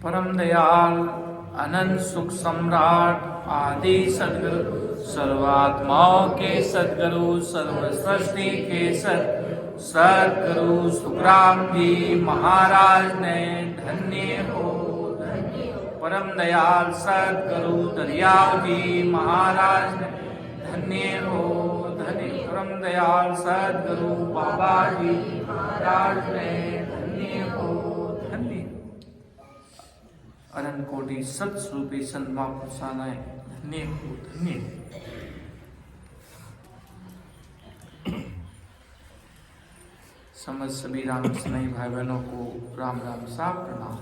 परम दयाल अनंत सुख सम्राट आदि सदगुरु सर्वात्माओं के सदगुरु सर्व सृष्टि के सदगुरु सुखराम जी महाराज ने धन्य हो। परम दयाल सदगुरु दरियाव जी महाराज ने धन्य हो धन्य। परम दयाल सदगुरु बाबा जी महाराज ने धन्य हो धन्य। अनंत कोटि सत्स्वरूपी संत महापुरुषानाए धन्य हो धन्य। समस्त सभी राम स्नेही भाई बहनों को राम राम साहब प्रणाम।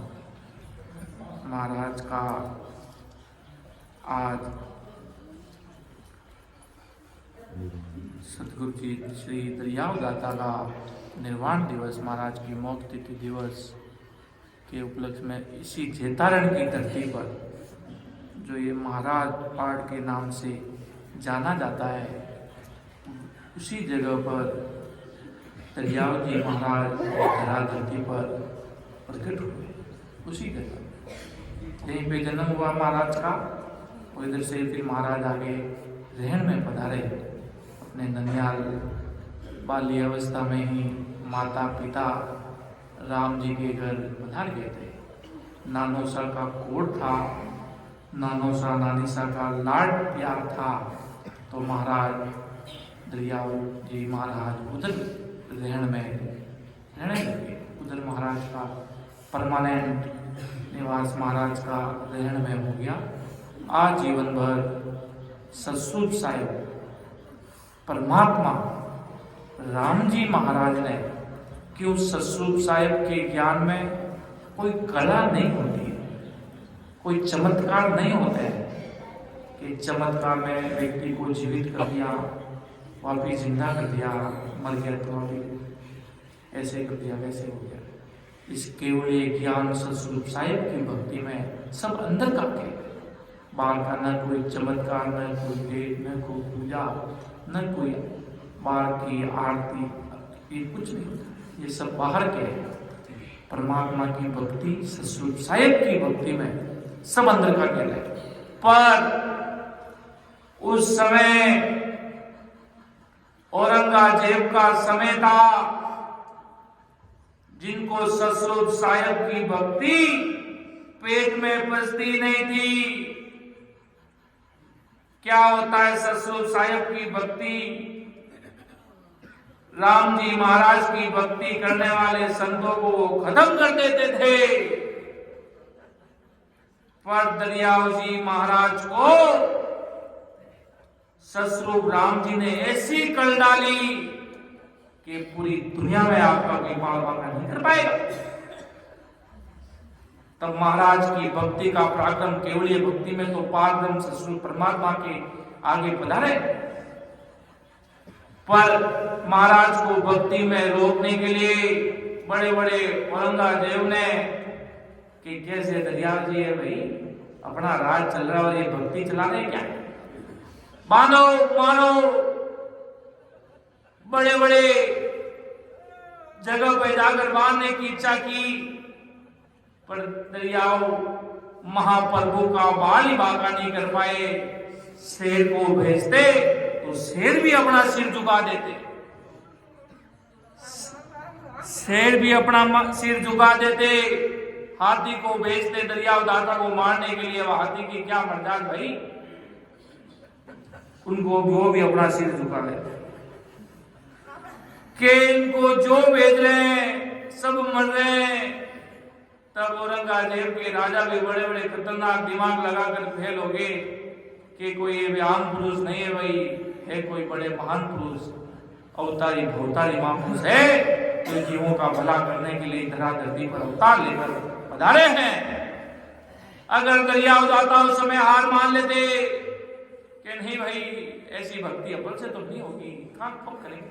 महाराज का आज सतगुरु जी श्री दरियाव दाता का निर्वाण दिवस, महाराज की मोक्ष तिथि दिवस के उपलक्ष्य में इसी जेतारण की धरती पर जो ये महाराज पहाड़ के नाम से जाना जाता है, उसी जगह पर दरियाव जी महाराज धरा धरती पर प्रकट हुए। उसी जगह यहीं पे जन्म हुआ महाराज का, और इधर से फिर महाराज आगे रहन में पधारे। अपने ननियाल बाल्य अवस्था में ही माता पिता राम जी के घर पधार गए थे। नानोसा का कोड था, नानोसा नानीसा का लाड प्यार था, तो महाराज दरियाव जी महाराज उधर रहन में रहने लगे। उधर महाराज का परमानेंट निवास महाराज का रहन में हो गया। आजीवन भर सतसुख साहिब परमात्मा राम जी महाराज ने कि उस सतसुख साहिब के ज्ञान में कोई कला नहीं होती है, कोई चमत्कार नहीं होते हैं कि चमत्कार में व्यक्ति को जीवित कर दिया, वापिस जिंदा कर दिया, मर गया तो वापिस ऐसे कर दिया, वैसे हो गया। इस केवल ज्ञान सतसुख साहिब की भक्ति में सब अंदर का के बाहर का न कोई चमत्कार, न कोई भेद, न कोई पूजा, न कोई बाहर की आरती, ये कुछ नहीं होता। ये सब बाहर के परमात्मा की भक्ति, सतसुख साहिब की भक्ति में सब अंदर का खेल है। पर उस समय औरंगजेब का समय था, जिनको सतसुख साहिब की भक्ति पेट में पचती नहीं थी। क्या होता है सतसुख साहिब की भक्ति? राम जी महाराज की भक्ति करने वाले संतों को वो खत्म कर देते थे। पर दरियाव जी महाराज को सतस्वरूप राम जी ने ऐसी कल डाली कि पूरी दुनिया में आपका कोई पार नहीं कर पाएगा। तब महाराज की भक्ति का पराक्रम केवलीय भक्ति में तो पारब्रह्म सतस्वरूप परमात्मा के आगे पधारे। पर महाराज को भक्ति में रोकने के लिए बड़े बड़े औरंगजेब ने कि कैसे दरियाव जी है भाई, अपना राज चल रहा है और ये भक्ति चला रहे क्या? बांधो मानो, बड़े बड़े जगह पे जाकर बांधने की इच्छा की, पर दरियाव महाप्रभु का बाल ही बाका नहीं कर पाए। शेर को भेजते तो शेर भी अपना सिर झुका देते, शेर भी अपना सिर झुका देते। हाथी को भेजते दरियाव दाता को मारने के लिए, वह हाथी की क्या मर्यादा भाई, उनको वो भी अपना सिर झुका देते कि इनको जो भेज रहे हैं सब मर रहे हैं। तब औरंगजेब के राजा भी बड़े बड़े खतरनाक दिमाग लगाकर फेल हो गए कि कोई ये आम पुरुष नहीं है भाई, है कोई बड़े महान पुरुष, अवतारी भवतारी महापुरुष है, जो जीवों का भला करने के लिए धरा धरती पर अवतार लेकर पधारे हैं। अगर दरियाव दाता उस समय हार मान लेते कि नहीं भाई ऐसी भक्ति अव्वल से तो नहीं होगी, कहां कब करेंगे,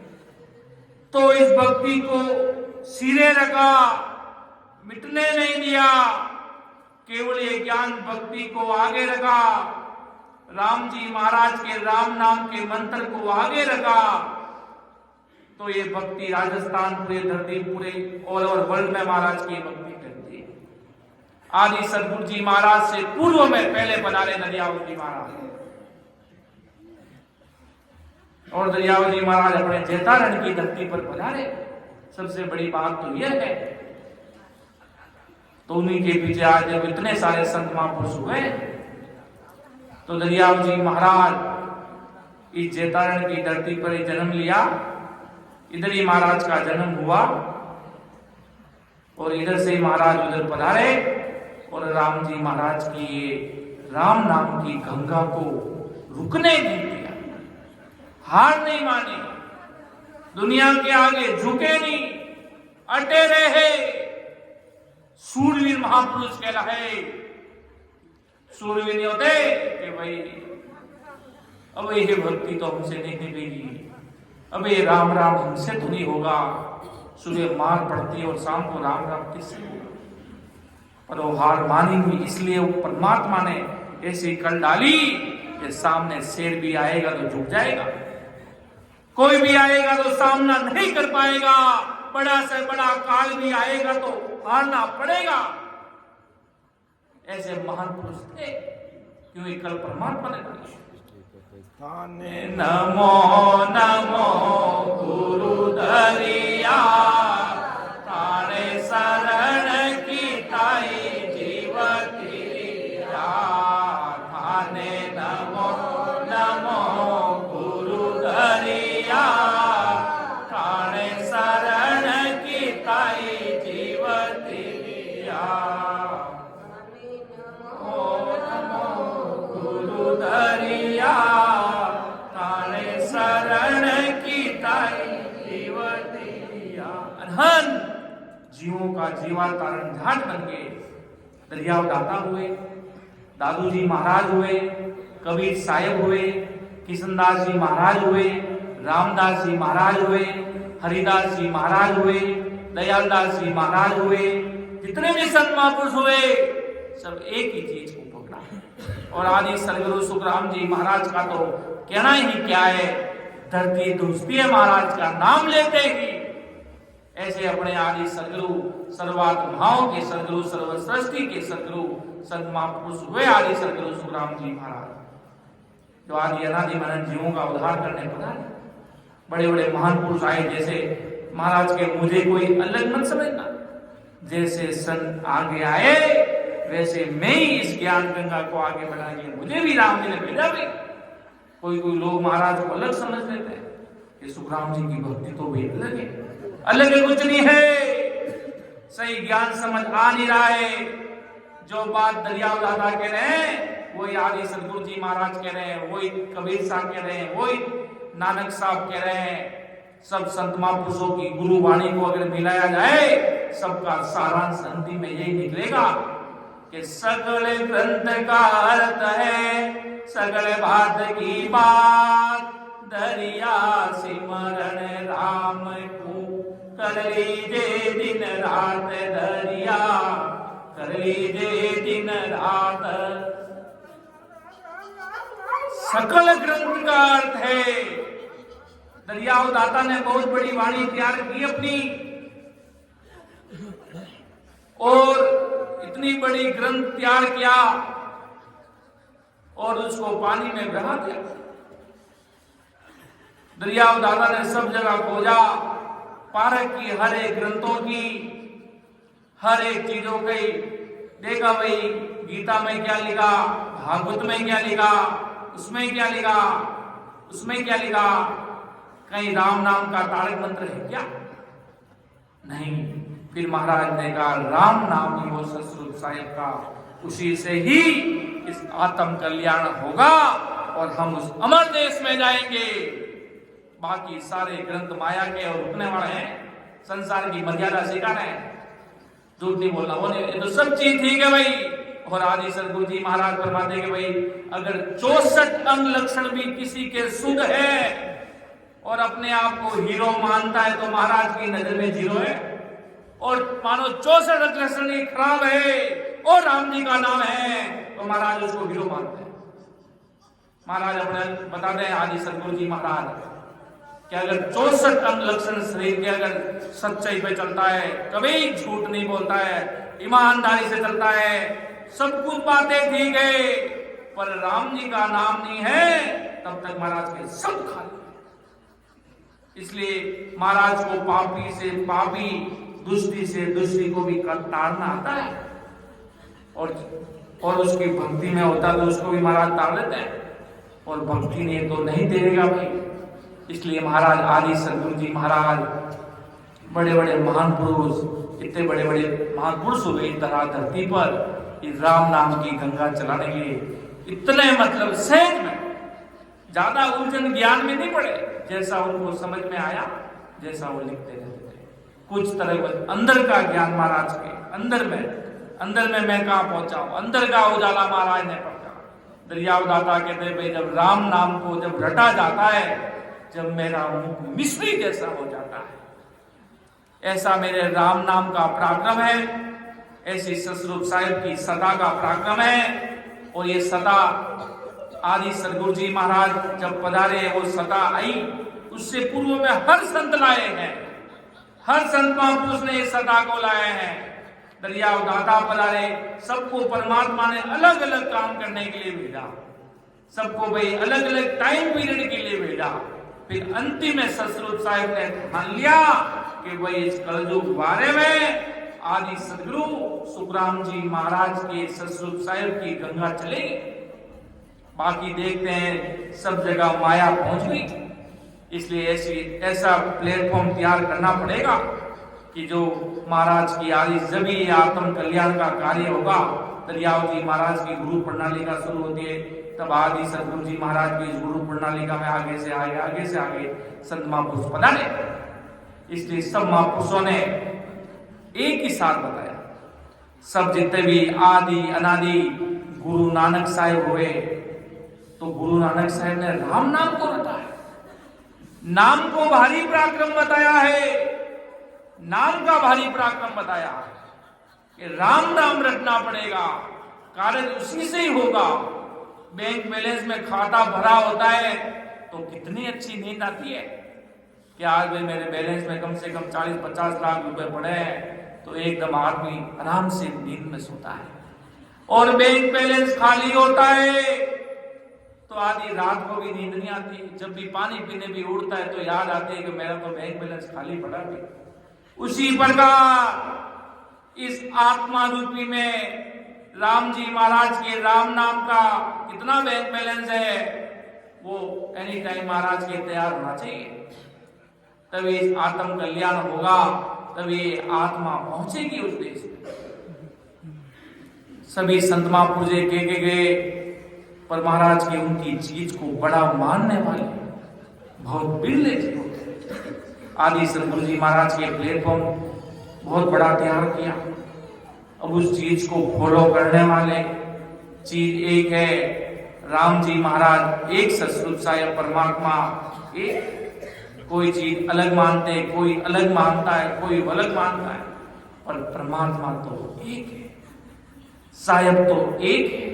तो इस भक्ति को सिरे रखा, मिटने नहीं दिया, केवल ये ज्ञान भक्ति को आगे रखा। राम जी महाराज के राम नाम के मंत्र को आगे रखा, तो ये भक्ति राजस्थान, पूरे धरती, पूरे ऑल ओवर वर्ल्ड में महाराज की भक्ति करती है। आदि सदगुरु जी महाराज से पूर्व में पहले पधारे दरियावत जी महाराज, और दरियावत जी महाराज अपने जेतारण की धरती पर पधारे। सबसे बड़ी बात तो यह है, तो उन्हीं के पीछे आज जब इतने सारे संत महापुरुष हुए, तो दरियावत जी महाराज इस जेतारण की धरती पर ही जन्म लिया। इधर ही महाराज का जन्म हुआ और इधर से ही महाराज उधर पधारे, और राम जी महाराज की ये राम नाम की गंगा को रुकने नहीं दिया, हार नहीं मानी, दुनिया के आगे झुके नहीं, अटे रहे। सूरवीर महापुरुष कहलाए। सूरवीर नहीं होते कि भाई अब ये भक्ति तो हमसे नहीं निभेगी, अब ये राम राम हमसे तो नहीं होगा, सुबह मार पड़ती और शाम को राम राम किससे होगा। पर वो हार मानी हुई, इसलिए वो परमात्मा ने ऐसी कल डाली कि सामने शेर भी आएगा तो झुक जाएगा, कोई भी आएगा तो सामना नहीं कर पाएगा, बड़ा से बड़ा काल भी आएगा तो हारना पड़ेगा। ऐसे महान पुरुष थे, क्योंकि कल परमात्मा ने डाली। नमो नमो गुरु दरिया, तारे शरण की ताई जीवती थाने। नमो नमो गुरु दरिया, तारे शरण की ताई जीवती दरिया, तारे शरण की ताई जीवतिया। अनहन जीवों का जीवा तारण झाट बन के दरियाव दाता हुए, दादू जी महाराज हुए, कबीर साहेब हुए, किशनदास जी महाराज हुए, रामदास जी महाराज हुए, हरिदास जी महाराज हुए, दयालदास जी महाराज हुए, जितने भी संत महापुरुष हुए सब एक ही चीज को पकड़ा। और आदि सदगुरु सुखराम जी महाराज का तो कहना ही क्या है, धरती धुसती है महाराज का नाम लेते ही। ऐसे अपने आदि सदगुरु सर्वात्माओं के सदगुरु, सर्वसृष्टि के सदगुरु संत महापुरुष हुए आदि सदगुरु सुखराम जी महाराज, जो आदि अनादि मनन जीवों का उद्धार करने पधारे। बड़े बड़े महान पुरुष आए, जैसे महाराज के मुझे कोई अलग मत समझना, जैसे संत आगे आए वैसे मैं ही इस ज्ञान गंगा को आगे बढ़ाएंगे, मुझे भी राम जी ने भेजा भी। कोई कोई लोग महाराज को अलग समझ लेते हैं कि सुखराम जी की भक्ति तो भी अलग है, अलग है कुछ नहीं है। सही ज्ञान समझ आ नहीं रहा है। जो बात दरियाव दादा कह रहे हैं वही आदि सदगुरु जी महाराज कह रहे हैं, वही कबीर साहब कह रहे हैं, वही नानक साहब कह रहे हैं। सब संत महापुरुषों की गुरु वाणी को अगर मिलाया जाए, सबका सारांश अंतिम में यही निकलेगा कि सकल ग्रंथ का अर्थ है सकल बात की बात, दरिया सिमरन राम को कर लीजिए दिन रात, दरिया कर लीजिए दिन रात। सकल ग्रंथ का अर्थ है, दरियाव दाता ने बहुत बड़ी वाणी तैयार की अपनी, और इतनी बड़ी ग्रंथ तैयार किया और उसको पानी में बहा दिया। दरियाव दादा ने सब जगह खोजा, पारक की हर एक ग्रंथों की, हर एक चीजों की देखा, भाई गीता में क्या लिखा, भागवत में क्या लिखा, उसमें क्या लिखा, उसमें क्या लिखा, कहीं राम नाम का तारक मंत्र है क्या? नहीं। फिर महाराज ने कहा राम नाम ही वो ससुर साहिब का, उसी से ही इस आत्म कल्याण होगा और हम उस अमर देश में जाएंगे। बाकी सारे ग्रंथ माया के और रुकने वाले हैं, संसार की मर्यादा सिखा रहे हैं, झूठ नहीं बोलना, वो नहीं, तो सब चीज ठीक है भाई। और आदि सदगुरु जी महाराज फरमाते हैं कि भाई अगर 64 अंग लक्षण भी किसी के शुद्ध है और अपने आप को हीरो मानता है तो महाराज की नजर में जीरो है, और मानो 64 अंग लक्षण ही खराब है और राम जी का नाम है तो महाराज उसको हीरो मानते हैं। महाराज अपने बताते हैं आदि सदगुरु जी महाराज कि अगर 64 अंग लक्षण शरीर के अगर सच्चाई पे चलता है, कभी झूठ नहीं बोलता है, ईमानदारी से चलता है, सब कुछ बातें ठीक है, पर राम जी का नाम नहीं है, तब तक महाराज के सब खाली। इसलिए महाराज को पापी से पापी, दुष्टी से दुष्टी को भी ताड़ना आता है, और उसकी भक्ति में होता तो उसको भी महाराज ताड़ लेते हैं, और भक्ति नहीं तो नहीं देगा भाई। इसलिए महाराज आदि सदगुरु जी महाराज बड़े बड़े महान पुरुष, इतने बड़े बड़े महान पुरुष हुए इस धरती पर, इस राम नाम की गंगा चलाने के लिए इतने मतलब सहज में, ज्यादा उलझन ज्ञान में नहीं पड़े, जैसा उनको समझ में आया, जैसा वो लिखते रहते थे। कुछ तरह अंदर का ज्ञान महाराज के अंदर में मैं कहाँ पहुंचा हूं, अंदर का उजाला महाराज ने पकड़ा। दरियाव दाता कहते भाई जब राम नाम को जब रटा जाता है, जब मेरा मुख मिश्री जैसा हो जाता है, ऐसा मेरे राम नाम का पराक्रम है, ऐसी सतरूप साहिब की सदा का पराक्रम है। और ये सदा आदि सदगुरु जी महाराज जब पधारे, वो सदा आई, उससे पूर्व में हर संत लाए हैं, हर संत महापुरुष ने इस सदा को लाए हैं। दरियाव दाता पधारे, सबको परमात्मा ने अलग अलग काम करने के लिए भेजा, सबको भाई अलग अलग टाइम पीरियड के लिए भेजा। फिर अंतिम में सतरूप साहिब ने मान लिया कि भाई इस कलयुग बारे में आदि सदगुरु सुखराम जी महाराज के सतरूप साहिब की गंगा चलेगी। बाकी देखते हैं सब जगह माया पहुंच गई, इसलिए ऐसा प्लेटफॉर्म तैयार करना पड़ेगा कि जो महाराज की आदि जब ही आत्म कल्याण का कार्य होगा। दरियाव जी महाराज की गुरु प्रणाली का शुरू होती है, तब आदि सदगुरु जी महाराज की गुरु प्रणाली का में आगे से आगे संत महापुरुष पधारे। इसलिए सब महापुरुषों ने एक ही साथ बताया, सब जितने भी आदि अनादि गुरु नानक साहिब हुए, तो गुरु नानक साहिब ने राम नाम को रटा है, नाम को भारी पराक्रम बताया है, नाम का भारी पराक्रम बताया कि राम नाम रटना पड़ेगा, कार्य उसी से ही होगा। बैंक बैलेंस में खाता भरा होता है तो कितनी अच्छी नींद आती है कि आज भाई मेरे बैलेंस में कम से कम 40-50 लाख रुपए पड़े हैं, तो एकदम आदमी आराम से नींद में सोता है। और बैंक बैलेंस खाली होता है तो आधी रात को भी नींद नहीं आती, जब भी पानी पीने भी उड़ता है तो याद आती है कि मेरा तो बैंक बैलेंस खाली पड़ा भी। उसी प्रकार इस आत्मा रूपी में राम जी महाराज के राम नाम का कितना बैंक बैलेंस है, वो एनी टाइम महाराज के तैयार होना चाहिए, तभी इस आत्म कल्याण होगा, तभी आत्मा पहुंचेगी उस देश में। सभी संत महापुरुष के गए, पर महाराज की उनकी चीज को बड़ा मानने वाले बहुत बिरले थे। आदि सदगुरु जी महाराज के प्लेटफॉर्म बहुत बड़ा तैयार किया। अब उस चीज को फॉलो करने वाले चीज एक है, राम जी महाराज एक, सतरूप साहिब परमात्मा एक। कोई चीज अलग मानते, कोई अलग मानता है, कोई अलग मानता है, पर परमात्मा तो एक है, साहिब तो एक है।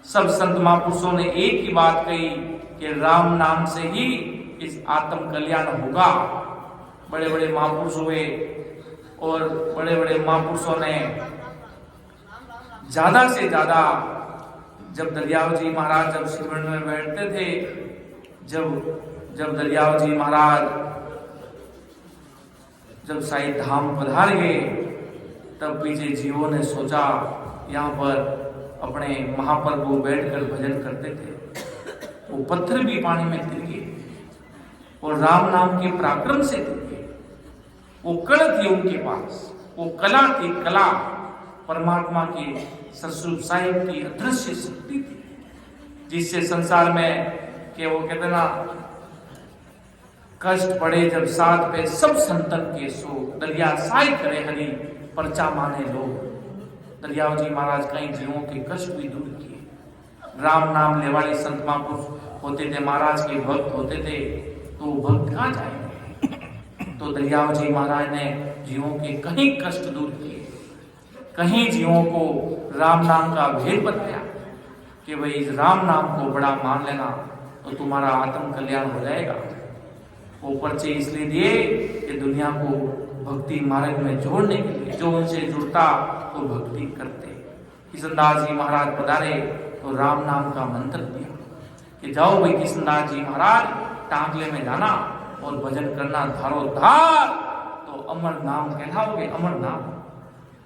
सब संत महापुरुषों ने एक ही बात कही कि राम नाम से ही इस आत्म कल्याण होगा। बड़े बड़े महापुरुष हुए, और बड़े बड़े महापुरुषों ने ज्यादा से ज्यादा, जब दरियाव जी महाराज जब शिवरण में बैठते थे, जब दरियाव जी महाराज जब साई धाम पधार गए, तब पीछे जीवों ने सोचा यहाँ पर अपने महाप्रभु बैठकर भजन करते थे, वो पत्थर भी पानी में गिर गए और राम नाम के पराक्रम से गिर गए। वो कला थी उनके पास, वो कला थी, कला परमात्मा की सतरूप साहिब की अदृश्य शक्ति थी, जिससे संसार में के वो कहते ना, कष्ट पड़े जब साथ पे सब संतन के सो, दरिया साई करे हरि परचा माने लोग। दरियाव जी महाराज कई जीवों के कष्ट भी दूर किए। राम नाम ले वाले संत महापुरुष होते थे, महाराज के भक्त होते थे, तो भक्त कहाँ जाएंगे? तो दरियाव जी महाराज ने जीवों के कहीं कष्ट दूर किए, कहीं जीवों को राम नाम का भेद बताया कि भाई इस राम नाम को बड़ा मान लेना तो तुम्हारा आत्म कल्याण हो जाएगा। वो पर्चे इसलिए दिए कि दुनिया को भक्ति मार्ग में जोड़ने के लिए, जो उनसे जुड़ता तो भक्ति करते। किशनदास जी महाराज पधारे तो राम नाम का मंत्र दिया कि जाओ भाई किशनदास जी महाराज, टांगले में जाना और भजन करना धारो धार, तो अमर नाम कहलाओगे। अमर नाम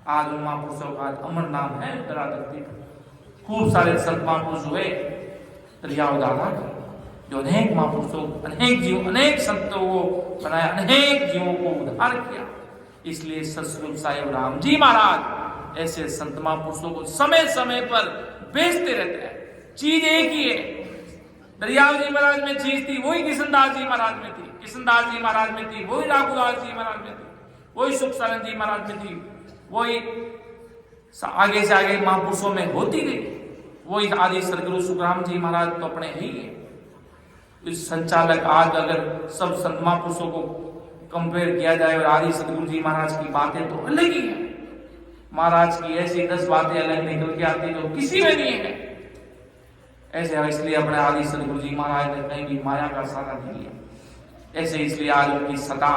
आज उन महापुरुषों का अमर नाम है उत्तरा धरती पर। खूब सारे संत महापुरुष हुए दरियाव दादा के, जो अनेक महापुरुषों, अनेक जीव, अनेक संतों को बनाया, अनेक जीवों को उद्धार किया। इसलिए सतस्वरूप साहिब राम जी महाराज ऐसे संत महापुरुषों को समय समय पर बेचते रहते हैं। चीज एक ही है, दरियाव जी महाराज में चीज थी वही किशनदास जी महाराज में थी, किशनदास जी महाराज में थी वही राघुदास जी महाराज में थी, वही सुख सारण जी महाराज में थी, वही आगे से आगे महापुरुषों में होती गई। वही आदि सदगुरु सुखराम जी महाराज तो अपने ही है। इस संचालक आज अगर सब संत महापुरुषों को कंपेयर किया जाए और आदि सदगुरु जी महाराज की बातें तो अलग ही है। महाराज की ऐसी 10 बातें अलग निकल के आती जो किसी में नहीं है। ऐसे इसलिए अपने आदि सदगुरु जी महाराज ने कहीं भी माया का सहारा नहीं लिया। ऐसे इसलिए आज उनकी सता,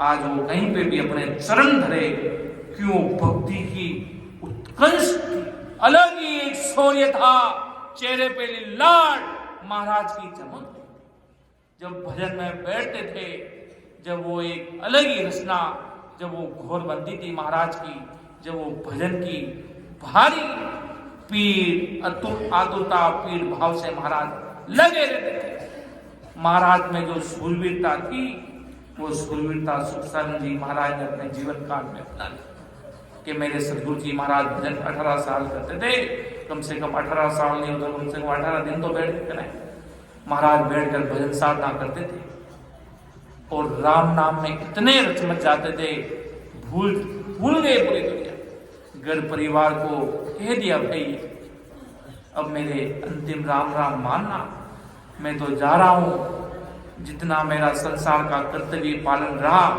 आज वो कहीं पे भी अपने चरण धरे। क्यों? भक्ति की उत्कर्ष की अलग ही एक शौर्य था, चेहरे पे लाड महाराज की चमक। जब भजन में बैठते थे, जब वो एक अलग ही रचना, जब वो घोर बंदी थी महाराज की, जब वो भजन की भारी पीड़, आतुरता पीड़ भाव से महाराज लगे रहते थे। महाराज में जो शूरवीरता थी, वो शूरवीरता सुख सारण जी महाराज ने अपने जीवन काल में अपना ली। कि मेरे सदगुरु जी महाराज भजन 18 साल करते थे, कम से कम 18 साल नहीं होता, कम से कम 18 दिन तो बैठ कर महाराज बैठकर भजन साधना करते थे। और राम नाम में इतने रचमच जाते थे, भूल गए पूरी दुनिया। घर परिवार को कह दिया भाई अब मेरे अंतिम राम राम मानना, मैं तो जा रहा हूं। जितना मेरा संसार का कर्तव्य पालन रहा,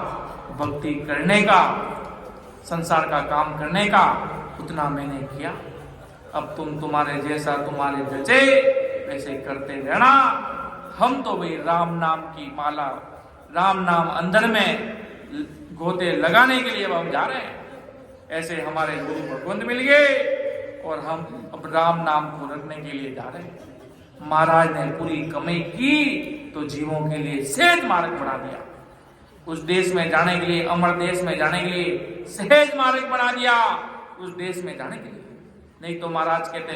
भक्ति करने का, संसार का काम करने का, उतना मैंने किया। अब तुम्हारे जैसा तुम्हारे जचे वैसे करते रहना। हम तो भाई राम नाम की माला, राम नाम अंदर में गोते लगाने के लिए अब हम जा रहे हैं। ऐसे हमारे गुरु भगवंत मिल गए और हम अब राम नाम को रखने के लिए जा रहे हैं। महाराज ने पूरी कमाई की तो जीवों के लिए सहज मार्ग बना दिया। उस देश में जाने के लिए, अमर देश में जाने के लिए सहज मार्ग बना दिया। उस देश में जाने के लिए नहीं तो महाराज कहते,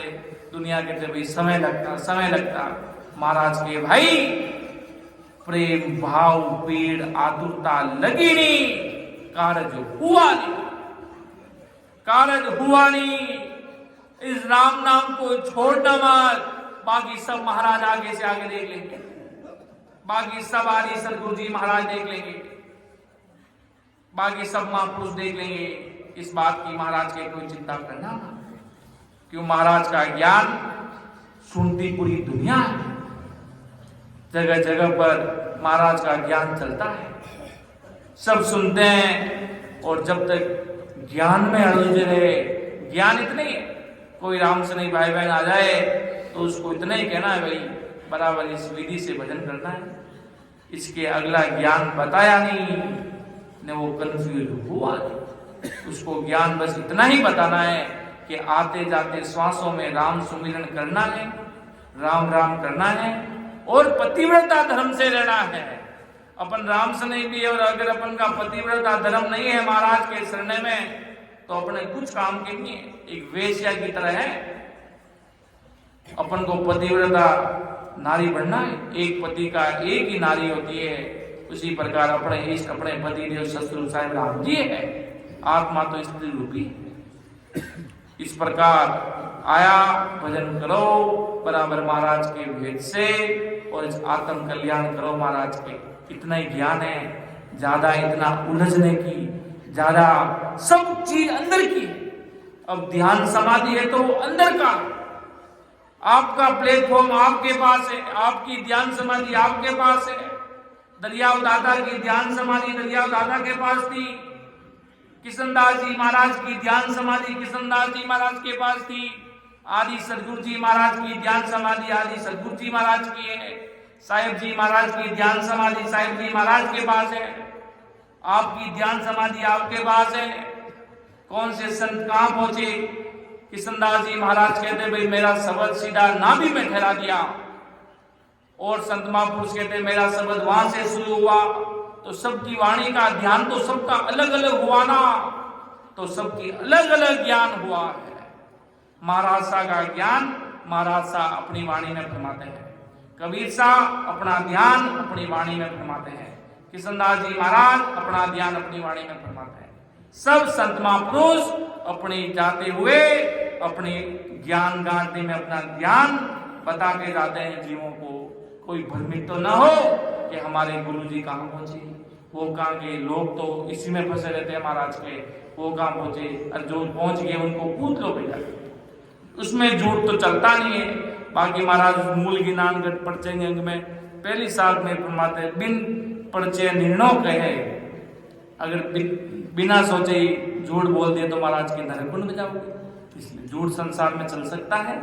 दुनिया कहते भाई समय लगता। महाराज के भाई प्रेम भाव पीड़ आतुरता लगी नहीं, कारज हुआ नहीं। इस राम नाम को छोड़ना मत। बाकी सब महाराज आगे से आगे देख लेंगे, बाकी सब आदि सदगुरु जी महाराज देख लेंगे, बाकी सब महापुरुष देख लेंगे। इस बात की महाराज के कोई चिंता करना ना। क्यों? महाराज का ज्ञान सुनती पूरी दुनिया है। जगह जगह पर महाराज का ज्ञान चलता है, सब सुनते हैं। और जब तक ज्ञान में उलझे रहे, ज्ञान इतने ही, कोई राम से नहीं भाई बहन आ जाए तो उसको इतना ही कहना है भाई बराबर इस विधि से भजन करना है। इसके अगला ज्ञान बताया नहीं ने वो कंफ्यूज हुआ। उसको ज्ञान बस इतना ही बताना है कि आते जाते श्वासों में राम सुमिरन करना है, राम राम करना है और पतिव्रता धर्म से रहना है। अपन राम से नहीं भी, और अगर अपन का पतिव्रता धर्म नहीं है महाराज के शरण में तो अपने कुछ काम के नहीं है, एक वेश्या की तरह है। अपन को पतिव्रता नारी बनना है, एक पति का एक ही नारी होती है। उसी प्रकार अपने इष्ट, अपने पति देव सतगुरु साहिब राम जी है। आत्मा तो स्त्री रूपी। इस प्रकार आया भजन करो बराबर महाराज के भेद से और इस आत्म कल्याण करो महाराज के। इतना ही ज्ञान है, ज्यादा इतना उलझने की, ज्यादा सब चीज अंदर की। अब ध्यान समाधि है तो अंदर का, आपका प्लेटफॉर्म आपके पास है, आपकी ध्यान समाधि आपके पास है। दरियाव दादा की ध्यान समाधि दरियाव दादा के पास थी। किशनदास जी महाराज की ध्यान समाधि किशनदास जी महाराज के पास थी। आदि सदगुरु जी महाराज की ध्यान समाधि आदि सदगुरु जी महाराज की है। साहिब जी महाराज की ध्यान समाधि साहिब जी महाराज के पास है। आपकी ध्यान समाधि आपके पास है। कौन से संत कहां पहुंचे? किशनदास जी महाराज कहते भाई मेरा शब्द सीधा नाभि में ठहरा दिया, और संत महापुरुष कहते मेरा शब्द वहां से शुरू हुआ। तो सबकी वाणी का ध्यान तो सबका अलग अलग हुआ ना, तो सबकी अलग अलग ज्ञान हुआ है। महाराज साहब का ज्ञान महाराज साहब अपनी वाणी में फरमाते हैं, कबीर साहब अपना ध्यान अपनी वाणी में फरमाते हैं, किशनदास जी महाराज अपना ध्यान अपनी वाणी में फरमाते हैं। सब संत महापुरुष अपने जाते हुए अपने ज्ञान गांधी में अपना ज्ञान बता के जाते हैं जीवों को। कोई भ्रमित तो ना हो कि हमारे गुरु जी कहाँ पहुंचे, वो कहाँ के लोग तो इसी में फंसे रहते हैं महाराज के, वो कहाँ पहुंचे, और जो पहुंच गए उनको पूछ लो भैया, उसमें झूठ तो चलता नहीं है। बाकी महाराज मूल ज्ञान गट परचय अंग में पहली साल में फरमाते बिन परचय निर्णय कहे, अगर बिना सोचे ही झूठ बोल दिए तो महाराज के नरक में जाओगे। इसलिए झूठ संसार में चल सकता है।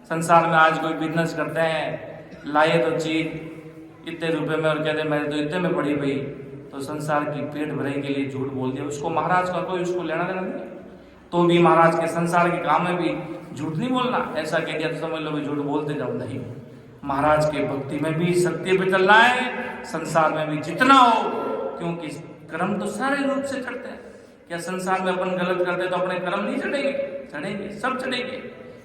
संसार में आज कोई बिजनेस करते हैं, लाए तो चीज इतने रुपए में और कहते मेरे तो इतने में पड़ी भाई, तो संसार की पेट भरे के लिए झूठ बोल दिया, उसको महाराज का कोई उसको लेना देना नहीं। तो भी महाराज के संसार के काम में भी झूठ नहीं बोलना, ऐसा कह दिया तो समझ लो झूठ बोलते जाओ। नहीं, महाराज के भक्ति में भी सत्य पे चलना है, संसार में भी जितना हो, क्योंकि कर्म तो सारे रूप से चढ़ते हैं। क्या संसार में अपन गलत करते तो अपने कर्म नहीं चढ़ेंगे? चढ़ेंगे, सब चढ़ेंगे।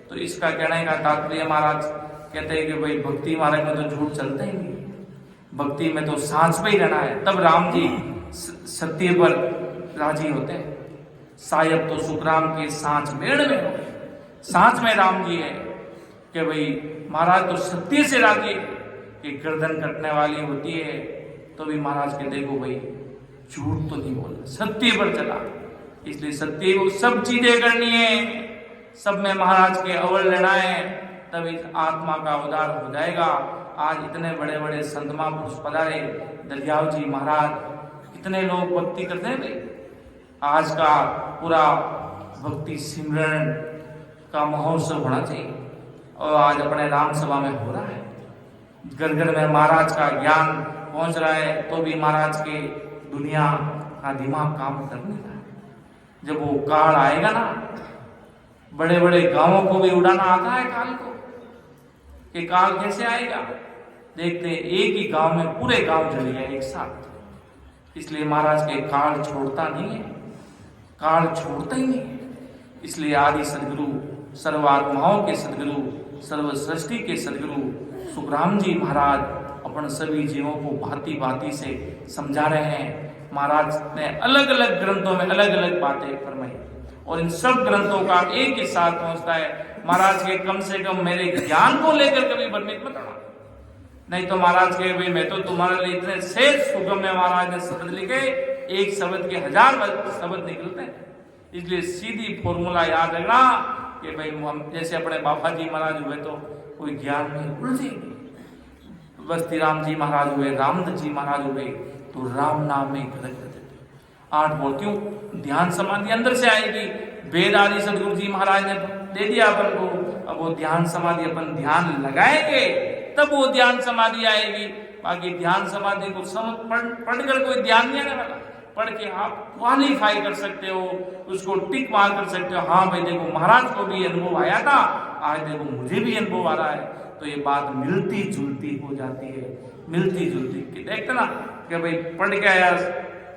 तो इसका कहने का तात्पर्य महाराज कहते हैं कि भाई भक्ति मार्ग में तो झूठ चलता ही नहीं, भक्ति में तो सांच पे ही रहना है। तब राम जी सत्य पर राजी होते हैं। सायब तो सुखराम के सांच मेड़ में हो, सांच में राम जी है कि भाई महाराज तो सत्य से राजी है कि गर्दन कटने वाली होती है तो भी महाराज के देखो भाई झूठ तो नहीं बोला, सत्य पर चला। इसलिए सत्य को सब चीजें करनी है, सब में महाराज के अव्वल लेना है, तब इस आत्मा का उद्धार हो जाएगा। आज इतने बड़े बड़े संत महापुरुष पधारे, दरियाव जी महाराज, कितने लोग भक्ति करते हैं भाई। आज का पूरा भक्ति सिमरन का महोत्सव होना चाहिए, और आज अपने राम सभा में हो रहा है। घर घर में महाराज का ज्ञान पहुंच रहा है, तो भी महाराज के दुनिया का दिमाग काम करने का। जब वो काल आएगा ना, बड़े बड़े गांवों को भी उड़ाना आता है काल को, कि काल कैसे आएगा। देखते एक ही गांव में पूरे गांव जल गया एक साथ। इसलिए महाराज के काल छोड़ता नहीं है, काल छोड़ता ही नहीं है। इसलिए आदि सदगुरु, सर्वात्माओं के सदगुरु, सर्व सृष्टि के सदगुरु सुखराम जी महाराज अपन सभी जीवों को भांति भांति से समझा रहे हैं। महाराज ने अलग अलग ग्रंथों में अलग अलग बातें फरमाई, और इन सब ग्रंथों का एक ही साथ पहुंचता है। महाराज के कम से कम मेरे ज्ञान को लेकर कभी भ्रमित मत होना, नहीं तो महाराज के भाई मैं तो तुम्हारे लिए इतने शेष सुगम में महाराज ने शब्द लिखे, एक शब्द के 1000 शब्द निकलते हैं। इसलिए सीधी फॉर्मूला याद रखना कि भाई हम जैसे अपने बाबा जी महाराज हुए तो कोई ज्ञान में उलझेंगे, बस्ती राम जी महाराज हुए, रामदत्त जी महाराज हुए तो राम नाम में खड़क कर देते। 8 बोल क्यों? ध्यान समाधि अंदर से आएगी। वेद आदि सदगुरु जी महाराज ने दे दिया अपन को, अब वो ध्यान समाधि अपन ध्यान लगाएंगे तब वो ध्यान समाधि आएगी। बाकी ध्यान समाधि को पढ़कर कोई ध्यान नहीं आने वाला। पढ़ के आप क्वालिफाई कर सकते हो, उसको टिक मार कर सकते हो, हाँ भाई देखो महाराज को भी अनुभव आया था, आज देखो मुझे भी अनुभव आ रहा है। तो ये बात मिलती जुलती हो जाती है, मिलती जुलती। देखते ना कि भाई पढ़ के आया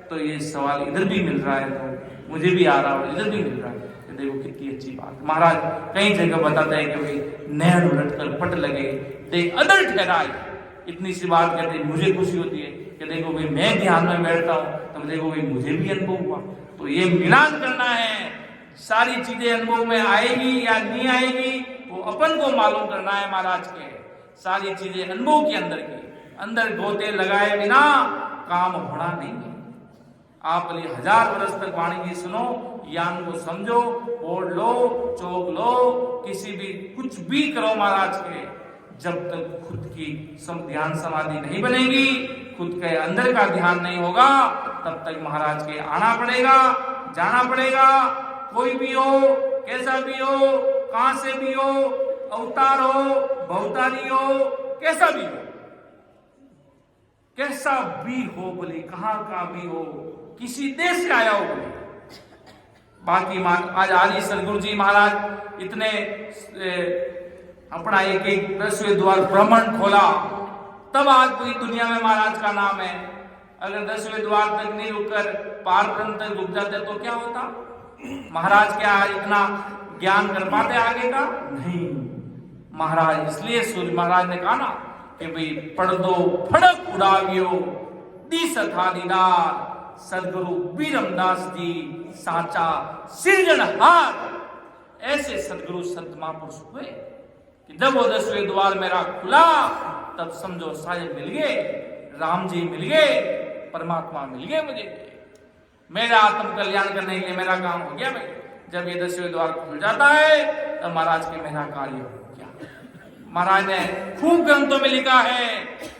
तो ये सवाल इधर भी मिल रहा है, तो मुझे भी आ रहा है, इधर भी मिल रहा है। देखो कितनी अच्छी बात। महाराज कई जगह बताते हैं कि भाई नैन उलट कर पट लगे, देख अदर ठहराए। इतनी सी बात कहते हैं, मुझे खुशी होती है कि देखो भाई मैं ध्यान में बैठता हूँ तब देखो भाई मुझे भी अनुभव हुआ। तो ये मिलान करना है, सारी चीजें अनुभव में आएगी या नहीं आएगी वो अपन को मालूम करना है। महाराज के सारी चीजें अनुभव के अंदर की, अंदर गोते लगाए बिना काम होना नहीं है। आप 1000 वर्ष तक वाणी जी सुनो, ज्ञान को समझो, पढ़ लो, चौक लो, किसी भी कुछ भी करो महाराज के, जब तक खुद की ध्यान समाधि नहीं बनेगी, खुद के अंदर का ध्यान नहीं होगा, तब तक महाराज के आना पड़ेगा, जाना पड़ेगा। कोई भी हो, कैसा भी हो, कहां से भी हो, अवतार हो, भवतारी हो, कैसा भी हो, कैसा भी हो, बोले कहां का भी हो, किसी देश से आया हो बोले। बाकी आज आदि सदगुरु जी महाराज इतने अपना एक एक 10वें द्वार ब्रह्मांड खोला, तब आज पूरी दुनिया में महाराज का नाम है। अगर 10वें द्वार तक नहीं रुककर पार ब्रह्म तक रुक जाते तो क्या होता? महाराज क्या इतना ज्ञान कर पाते आगे का? नहीं। महाराज इसलिए सूर्य महाराज ने कहा ना कि भाई पढ़ दो फड़क उड़ावियो दिस था दीदार, सदगुरु बीरमदास जी साचा सृजनहार। ऐसे सदगुरु संत महापुरुष हुए कि जब वो 10वें द्वार मेरा खुला तब समझो साहेब मिल गए, राम जी मिल गए, परमात्मा मिल गए मुझे। मेरा आत्म कल्याण करने के लिए मेरा काम हो गया भाई। जब ये 10वें द्वार खुल जाता है तब महाराज के मेरा कार्य हो गया। महाराज ने खूब ग्रंथों में लिखा है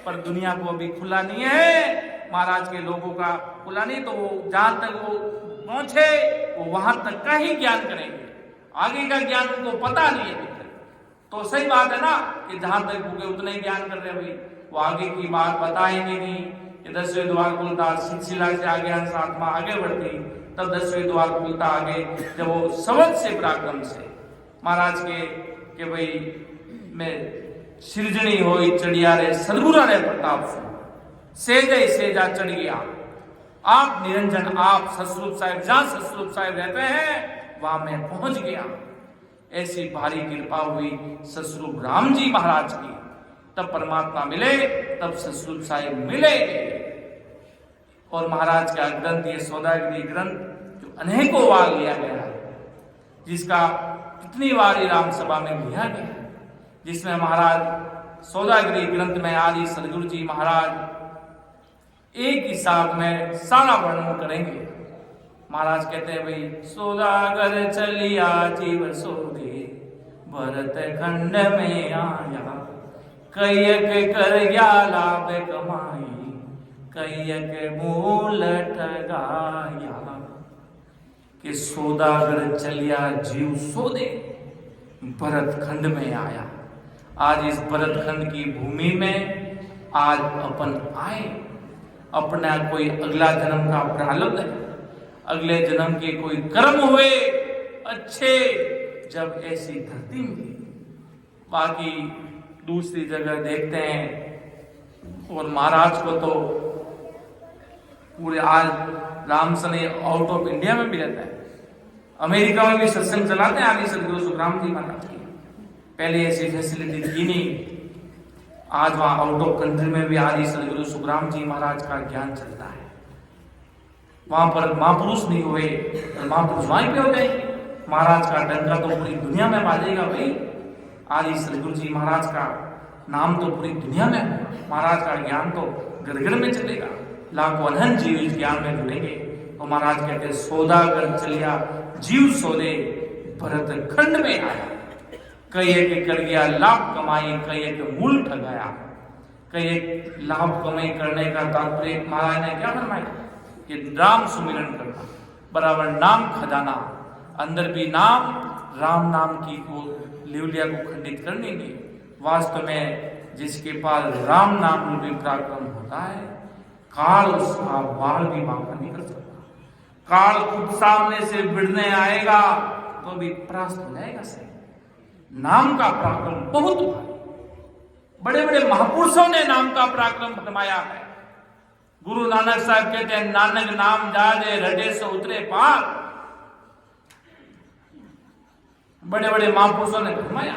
पर दुनिया को अभी खुला नहीं है। महाराज के लोगों का खुला नहीं, तो वो जहां तक वो पहुंचे वो वहां तक का ही ज्ञान करेंगे, आगे का ज्ञान उनको पता नहीं है। तो सही बात है ना कि जहां तक भूखे उतना ही ज्ञान कर रहे भाई, वो आगे की बात बताएंगे नहीं। ये 10वें द्वार खुलता, सिलसिला से आगे हंस आत्मा आगे बढ़ती, तब 10वें द्वार खुलता आगे जब वो सबद से पराक्रम से महाराज के भाई मैं सृजनी हो चढ़िया रे सदगुरु रे प्रताप सेजा सेजा चढ़ गया। आप निरंजन, आप सतस्वरूप साहिब, जहां सतस्वरूप साहिब रहते हैं वहां मैं पहुंच गया। ऐसी भारी कृपा हुई सतस्वरूप राम जी महाराज की, तब परमात्मा मिले, तब सतस्वरूप साहिब मिले। और महाराज का ग्रंथ, ये सौदागरी ग्रंथ जो अनेकों बार लिया गया है, जिसका कितनी बार राम सभा में लिया गया है, जिसमें महाराज सौदागरी ग्रंथ में आदि सदगुरु जी महाराज एक ही साथ में सारा वर्णन करेंगे। महाराज कहते हैं भाई सौदागर चलिया जीव सोदे भरत खंड में आया, कैयक कर गया लाभ कमाई, कैयक मूल ठगाया। कि सौदागर चलिया जीव सोदे भरत खंड में आया। आज इस भरत खंड की भूमि में आज अपन आए, अपना कोई अगला जन्म का प्रारब्ध है, अगले जन्म के कोई कर्म हुए अच्छे, जब ऐसी धरती मिली। बाकी दूसरी जगह देखते हैं और महाराज को तो पूरे आज राम सने आउट ऑफ इंडिया में भी रहता है, अमेरिका में भी सत्संग चलाते हैं आदि सदगुरु सुखराम जी महाराज की। पहले ऐसी फैसिलिटी थी नहीं, आज वहां आउट ऑफ कंट्री में भी आदि सदगुरु सुखराम जी महाराज का ज्ञान चलता है। वहां पर महापुरुष नहीं हुए और महापुरुष वहीं पे हो गए। महाराज का डंका तो पूरी दुनिया में बाजेगा भाई, आदि सदगुरु जी महाराज का नाम तो पूरी दुनिया में, महाराज का ज्ञान तो घर घर में चलेगा, लाखों अनंत जीव इस ज्ञान में जुड़ेंगे। तो महाराज कहते सौदागर चलिया जीव सोदे भरत खंड में आया, कई एक कर गया लाभ कमाई, कई एक मूल ठगाया। कई एक लाभ कमाई करने का तात्पर्य महाराज ने क्या फरमाया कि राम सुमिरन करना बराबर नाम खजाना, अंदर भी नाम, राम नाम की को लिवलिया को खंडित करने की। वास्तव में जिसके पास राम नाम रूपी पराक्रम होता है, काल उसका बाल भी माफा नहीं कर सकता। काल खुद सामने से भिड़ने आएगा तो भी परास्त हो जाएगा। सही नाम का पराक्रम बहुत भारी, बड़े बड़े महापुरुषों ने नाम का पराक्रम फरमाया है। गुरु नानक साहब कहते हैं नानक नाम जादे रटे से उतरे पार। बड़े बड़े महापुरुषों ने फरमाया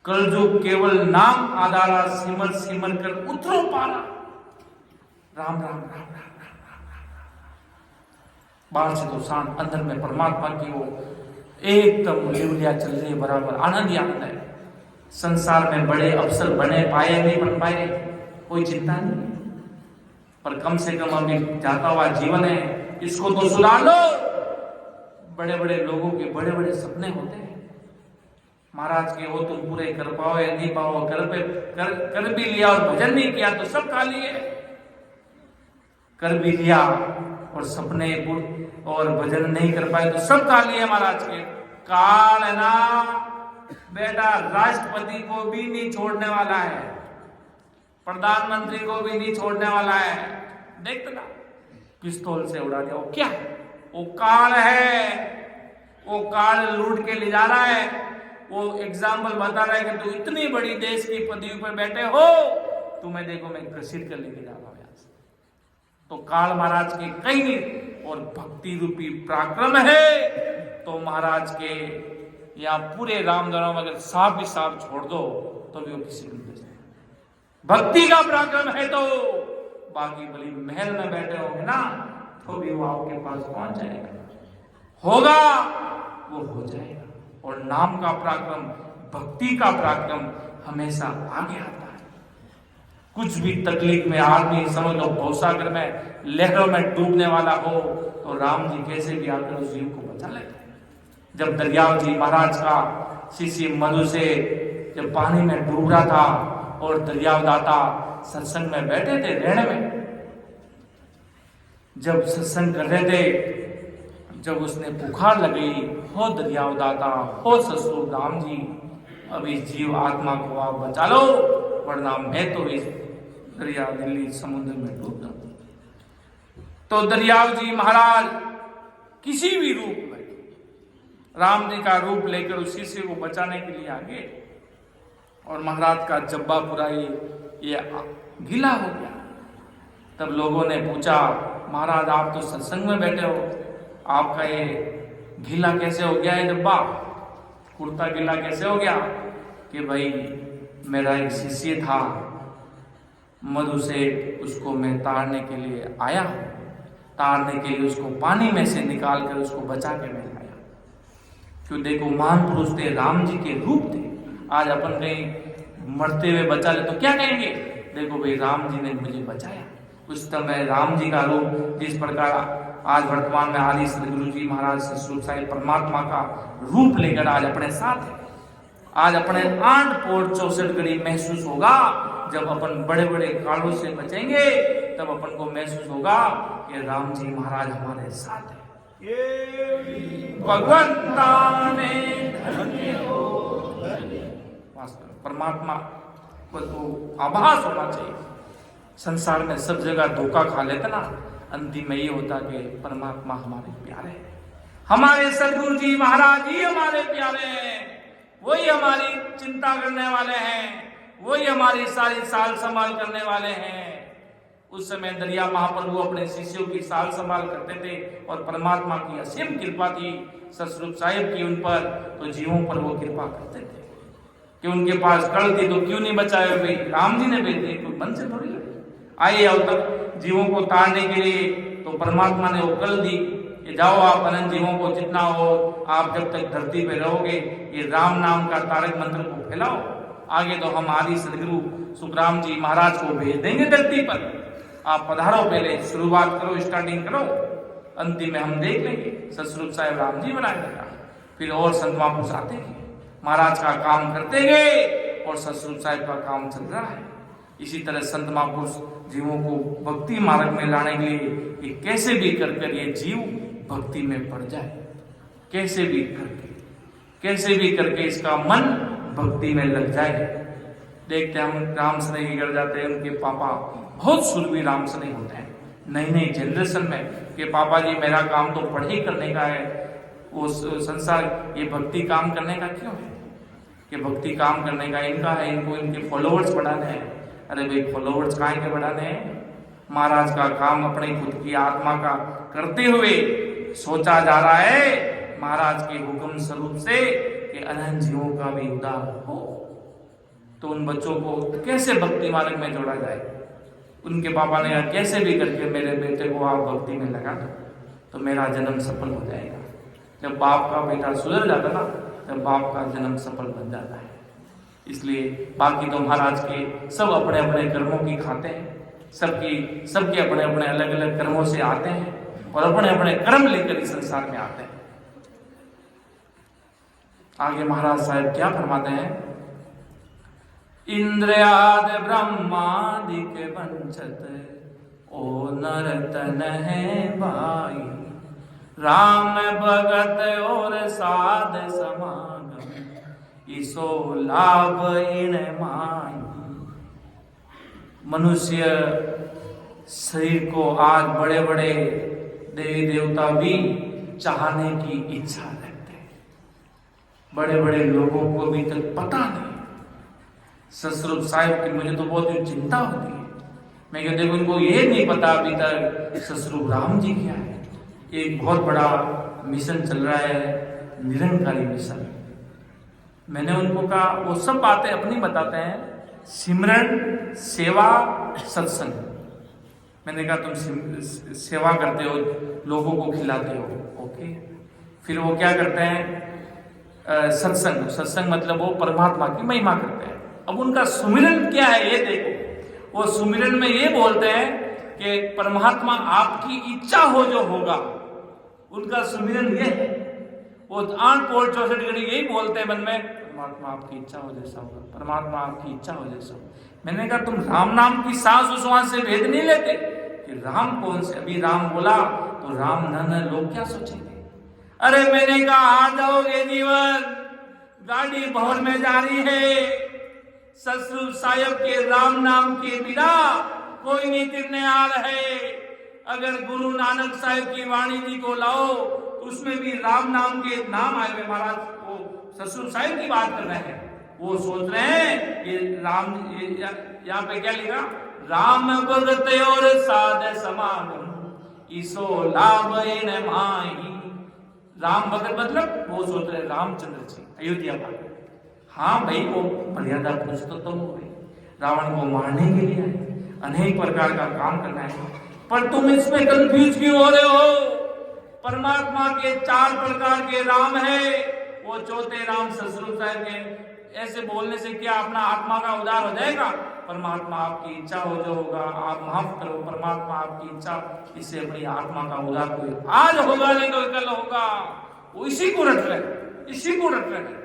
कलयुग केवल नाम आधारा, सिमर सिमर कर उतरो पारा। राम राम राम राम राम राम, बाहर से तो शांत, अंदर में परमात्मा की वो एकदम लिवलिया चल रही है, बराबर आनंद ही आनंद है। संसार में बड़े अवसर बने पाए नहीं बन पाए कोई चिंता नहीं, पर कम से कम अभी जाता हुआ जीवन है, इसको तो सुना लो। बड़े बड़े लोगों के बड़े बड़े सपने होते हैं, महाराज के वो तुम पूरे कर पाओ या नहीं पाओ, कर भी लिया और भजन नहीं किया तो सब खा लिए। कर भी लिया और सपने और भजन नहीं कर पाए तो सब खा लिए महाराज के। काल है ना बेटा, राष्ट्रपति को भी नहीं छोड़ने वाला है, प्रधानमंत्री को भी नहीं छोड़ने वाला है। देखते ना, पिस्तौल से उड़ा दिया। वो क्या है? वो काल है, वो काल लूट के ले जा रहा है। वो एग्जाम्पल बता रहा है कि तू इतनी बड़ी देश की पदवी पर बैठे हो, तुम्हें देखो मैं घसीट कर लेके जा रहा हूं यहां से। तो काल महाराज के कई नहीं, और भक्ति रूपी पराक्रम है। तो महाराज के यहाँ पूरे रामधनों में अगर सांप भी सांप छोड़ दो तो भी वो किसी को नहीं बचते। भक्ति का पराक्रम है तो बाकी बड़ी महल में बैठे होंगे ना, तो भी वो आपके पास पहुंच जाएगा, होगा वो हो जाएगा। और नाम का पराक्रम, भक्ति का पराक्रम हमेशा आगे आता है। कुछ भी तकलीफ में आदमी समझ लो भवसागर में लहरों में डूबने वाला हो, तो राम जी कैसे भी आकर उस जीव को बचा लेते हैं। जब दरियाव जी महाराज का शिष्य मधु से जब पानी में डूब रहा था और दरियाव दाता सत्संग में बैठे थे रेण में, जब सत्संग कर रहे थे, जब उसने पुकार लगी, हो दरियाव दाता, हो ससुर राम जी, अब इस जीव आत्मा को आप बचा लो, वरना मैं तो इस दरिया दिल्ली समुद्र में डूब जाऊं। तो दरियाव जी महाराज किसी भी रूप में राम जी का रूप लेकर उस शिष्य को बचाने के लिए आगे, और महाराज का जब्बा पूरा ये गीला हो गया। तब लोगों ने पूछा, महाराज आप तो सत्संग में बैठे हो, आपका ये गीला कैसे हो गया है जब्बा, कुर्ता गीला कैसे हो गया? कि भाई मेरा एक शिष्य था, मधु से उसको मैं तारने के लिए आया, तारने के लिए उसको पानी में से निकाल कर उसको बचा के मैं लाया। क्यों देखो, महान पुरुष थे, राम जी के रूप थे। आज अपन कहीं मरते हुए बचा ले तो क्या कहेंगे? देखो भाई राम जी ने मुझे बचाया। उस समय राम जी का रूप जिस प्रकार आज वर्तमान में आदि सदगुरु जी महाराज सतस्वरूप साईं परमात्मा का रूप लेकर आज अपने साथ है। आज अपने 8 पोर 64 घड़ी महसूस होगा, जब अपन बड़े बड़े कालों से बचेंगे, तब अपन को महसूस होगा कि राम जी महाराज हमारे साथ है। भगवंता ने धन्य हो, परमात्मा को तो आभास होना चाहिए। संसार में सब जगह धोखा खा लेते ना, अंतिम में ये होता कि परमात्मा हमारे प्यारे हैं, हमारे सदगुरु जी महाराज ही हमारे प्यारे हैं, वही हमारी चिंता करने वाले हैं, वही हमारी सारी साल संभाल करने वाले हैं। उस समय दरिया महाप्रभु अपने शिष्यों की साल संभाल करते थे, और परमात्मा की असीम कृपा थी सतस्वरूप साहिब की उन पर, तो जीवों पर वो कृपा करते थे कि उनके पास कल थी तो क्यों नहीं बचाए भाई, राम जी ने भेज दिए, कोई मन से थोड़ी आइए अब तक जीवों को तारने के लिए। तो परमात्मा ने वो कल दी कि जाओ आप अनंत जीवों को जितना हो, आप जब तक धरती पे रहोगे ये राम नाम का तारक मंत्र को फैलाओ। आगे तो हम आदि सदगुरु सुखराम जी महाराज को भेज देंगे धरती पर, आप पधारो, पहले शुरुआत करो, स्टार्टिंग करो, अंतिम में हम देख लेंगे सतस्वरूप साहिब राम जी बनाएगा। फिर और संत महापुरुष आते हैं, महाराज का काम करते गए, और सतस्वरूप साहिब का काम चल रहा है। इसी तरह संत महापुरुष जीवों को भक्ति मार्ग में लाने के लिए कि कैसे भी कर ये जीव भक्ति में पड़ जाए, कैसे भी करके इसका मन भक्ति में लग जाए। देखते हैं हम राम स्नेही कर जाते हैं, उनके पापा बहुत सुरवीर राम स्नेही होते हैं नई जनरेशन में, कि पापा जी मेरा काम तो पढ़ाई करने का है, वो संसार ये भक्ति काम करने का क्यों है? कि भक्ति काम करने का इनका है, इनको इनके फॉलोवर्स बढ़ाने हैं। अरे भाई फॉलोवर्स काहे के बढ़ाने हैं? महाराज का काम अपने खुद की आत्मा का करते हुए सोचा जा रहा है महाराज के हुक्म स्वरूप से कि अनंत जीवों का भी उद्धार हो। तो उन बच्चों को कैसे भक्ति मार्ग में जोड़ा जाए? उनके पापा ने कैसे भी करके मेरे बेटे को आप भक्ति में लगा दो तो मेरा जन्म सफल हो जाएगा। जब बाप का बेटा सुधर जाता ना, तब बाप का जन्म सफल बन जाता है। इसलिए बाकी तो महाराज के सब अपने अपने कर्मों की खाते हैं, सबके अपने अपने अलग अलग कर्मों से आते हैं, और अपने अपने कर्म लेकर इस संसार में आते हैं। आगे महाराज साहब क्या फरमाते हैं? इंद्रियाद ब्रह्मादिक वंचत, ओ नर तन है भाई, राम भगत और साध समागम, ईसो लाभ इन माई। मनुष्य शरीर को आज बड़े बड़े देवी देवता भी चाहने की इच्छा रखते हैं। बड़े बड़े लोगों को भी तक पता नहीं। ससुर साहिब की मुझे तो बहुत ही चिंता होती है। मैं कहते देखो उनको ये नहीं पता अभी तक ससुर राम जी क्या है। एक बहुत बड़ा मिशन चल रहा है, निरंकारी मिशन। मैंने उनको कहा, वो सब बातें अपनी बताते हैं, सिमरन, सेवा, सत्संग। मैंने कहा तुम सेवा करते हो, लोगों को खिलाते हो, ओके। फिर वो क्या करते हैं, सत्संग। सत्संग मतलब वो परमात्मा की महिमा करते हैं। अब उनका सुमिरन क्या है ये देखो। वो सुमिरन में ये बोलते हैं कि परमात्मा आपकी इच्छा हो जो होगा। उनका सुमिरन ये है। वो 8 पोल 64 घड़ी यही बोलते हैं मन में, परमात्मा आपकी इच्छा हो जैसा होगा, परमात्मा आपकी इच्छा हो जैसा होगा। मैंने कहा तुम राम नाम की सांस उस से भेद नहीं लेते कि राम कौन से। अभी राम बोला तो राम न लोग क्या सोचेंगे। अरे मैंने कहा आ जाओगे जीवन, गाड़ी भवन में जा रही है। ससुर साहिब के राम नाम के बिना कोई नहीं तिरने आ रहे। अगर गुरु नानक साहिब की वाणी जी को लाओ तो उसमें भी राम नाम के नाम आए हुए। महाराज वो ससुर साहिब की बात कर रहे हैं। वो सोच रहे हैं कि राम, यहाँ पे क्या लिखा, राम भगत और साध समागम, ईसो लाभ इन माही। राम भगत मतलब वो सोच रहे रामचंद्र जी अयोध्या का। हाँ भाई, वो मर्यादा पुरुषोत्तम हो गई, रावण को मारने के लिए आए, अनेक प्रकार का काम करना है। पर तुम इसमें कंफ्यूज क्यों हो रहे हो। परमात्मा के 4 प्रकार के राम है। वो चौथे राम ससुर साहिब के ऐसे बोलने से क्या अपना आत्मा का उद्धार हो जाएगा। परमात्मा आपकी इच्छा हो जो होगा, आप माफ करो, परमात्मा आपकी इच्छा, इससे अपनी आत्मा का उद्धार कोई आज होगा नहीं तो कल होगा। वो इसी को रट रहे, इसी को रट रहे।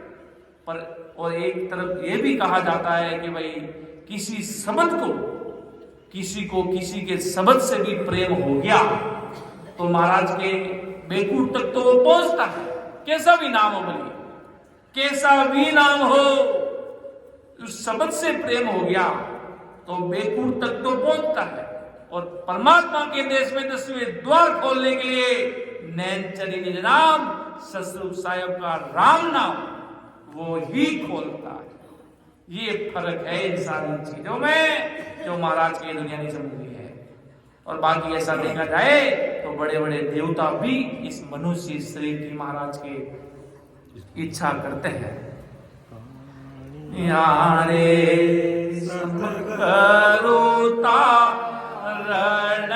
पर और एक तरफ ये भी कहा जाता है कि भाई किसी शब्द को, किसी को किसी के शब्द से भी प्रेम हो गया तो महाराज के बेकूट तक तो वो पहुंचता है। कैसा भी नाम हो, बोलिए कैसा भी नाम हो, उस शब्द से प्रेम हो गया तो बेकूट तक तो पहुंचता है। और परमात्मा के देश में 10वें द्वार खोलने के लिए नैन चली निज नाम, ससुर साहिब का राम नाम वो ही खोलता है। ये फर्क है इन सारी चीजों में जो महाराज की दुनिया नहीं समझी है। और बाकी ऐसा देखा जाए तो बड़े बड़े देवता भी इस मनुष्य शरीर की महाराज की इच्छा करते हैं। यारे करुता रण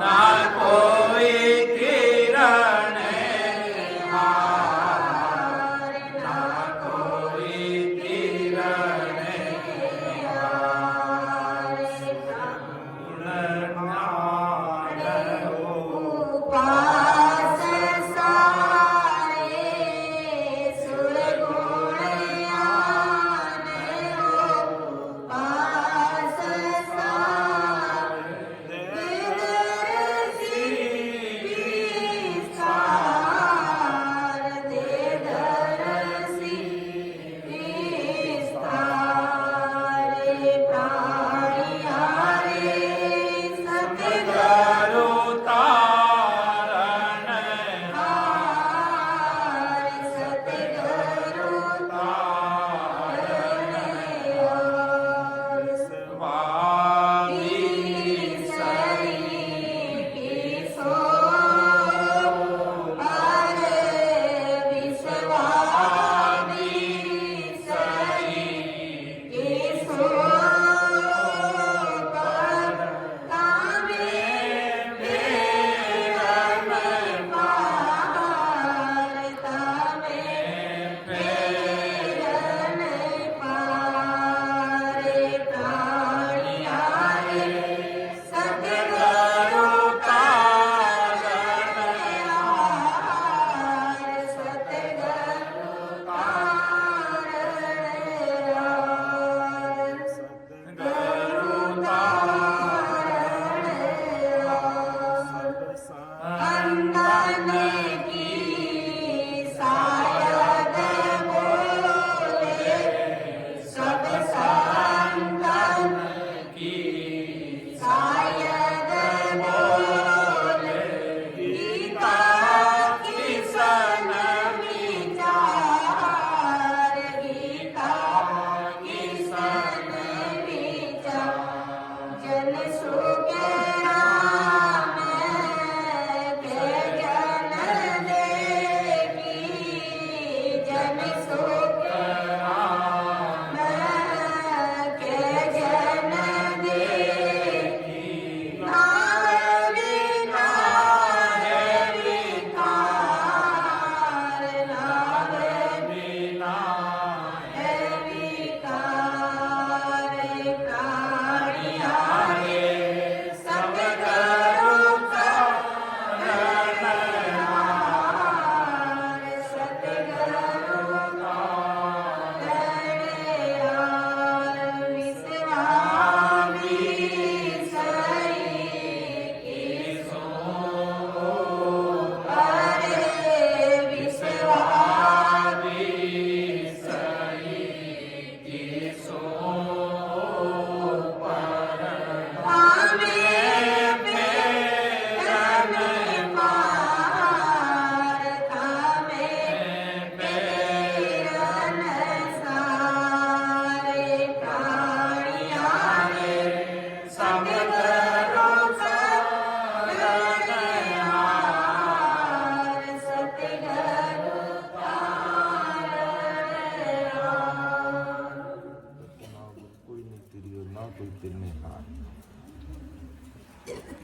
ना कोई किरण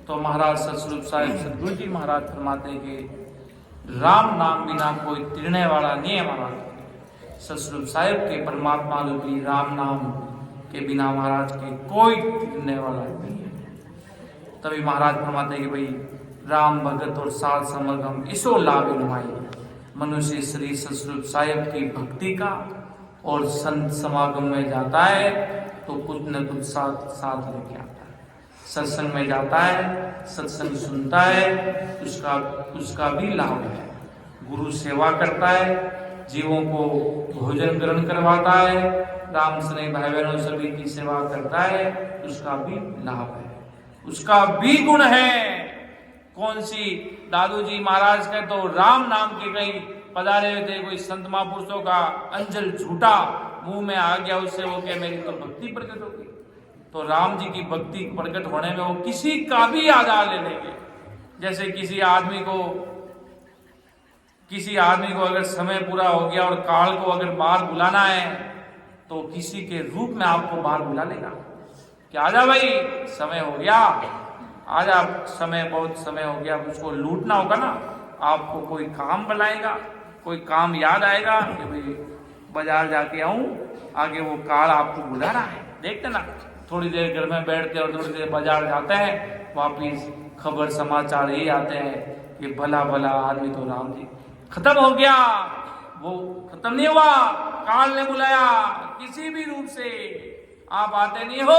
तो महाराज सतस्वरूप साहिब सदगुरु जी महाराज फरमाते हैं कि राम नाम बिना कोई तिरने वाला नहीं है महाराज। सतस्वरूप साहिब के परमात्मा रूपी राम नाम के बिना महाराज के कोई तिरने वाला नहीं है। तभी महाराज फरमाते हैं कि भाई राम भगत और साध समागम इसो लाभ नमाई। मनुष्य श्री सतस्वरूप साहिब की भक्ति का और संत समागम में जाता है तो कुछ न कुछ साथ लेके आता है। सत्संग में जाता है, सत्संग सुनता है, उसका भी लाभ है। गुरु सेवा करता है, जीवों को भोजन ग्रहण करवाता है, राम स्नेह भाई बहनों सभी की सेवा करता है, उसका भी लाभ है, उसका भी गुण है। कौन सी दादू जी महाराज के तो राम नाम के कहीं पधारे हुए थे, कोई संत महापुरुषों का अंजल झूठा मुंह में आ गया, उससे वो क्या मेरी तो भक्ति प्रकट हो गई। तो राम जी की भक्ति प्रकट होने में वो किसी का भी आधार ले लेंगे। जैसे किसी आदमी को अगर समय पूरा हो गया और काल को अगर बाहर बुलाना है तो किसी के रूप में आपको बाहर बुला लेगा कि आजा भाई समय हो गया, आजा समय बहुत समय हो गया। उसको लूटना होगा ना, आपको कोई काम बुलाएगा, कोई काम याद आएगा कि भाई बाजार जाके आऊं, आगे वो काल आपको बुला रहा है। देखते ना, थोड़ी देर घर में बैठते और थोड़ी देर बाजार जाते हैं, वापिस खबर समाचार ये आते हैं कि भला भला आदमी तो राम जी खत्म हो गया। वो खत्म नहीं हुआ, काल ने बुलाया किसी भी रूप से, आप आते नहीं हो,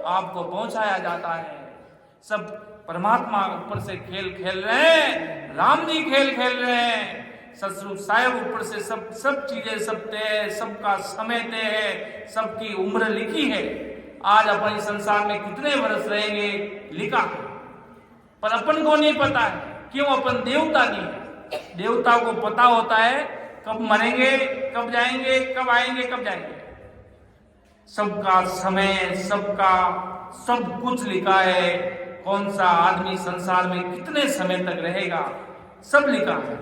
आपको पहुंचाया जाता है। सब परमात्मा ऊपर से खेल खेल रहे हैं, राम जी खेल खेल रहे हैं। सतस्वरूप साहिब ऊपर से सब चीजें सब तय है, सबका समय तय है, सबकी उम्र लिखी है। आज अपन इस संसार में कितने वर्ष रहेंगे लिखा है, पर अपन को नहीं पता है। क्यों? अपन देवता नहीं है। देवता को पता होता है कब मरेंगे, कब जाएंगे, कब आएंगे, कब जाएंगे। सबका समय, सबका सब कुछ लिखा है। कौन सा आदमी संसार में कितने समय तक रहेगा, सब लिखा है।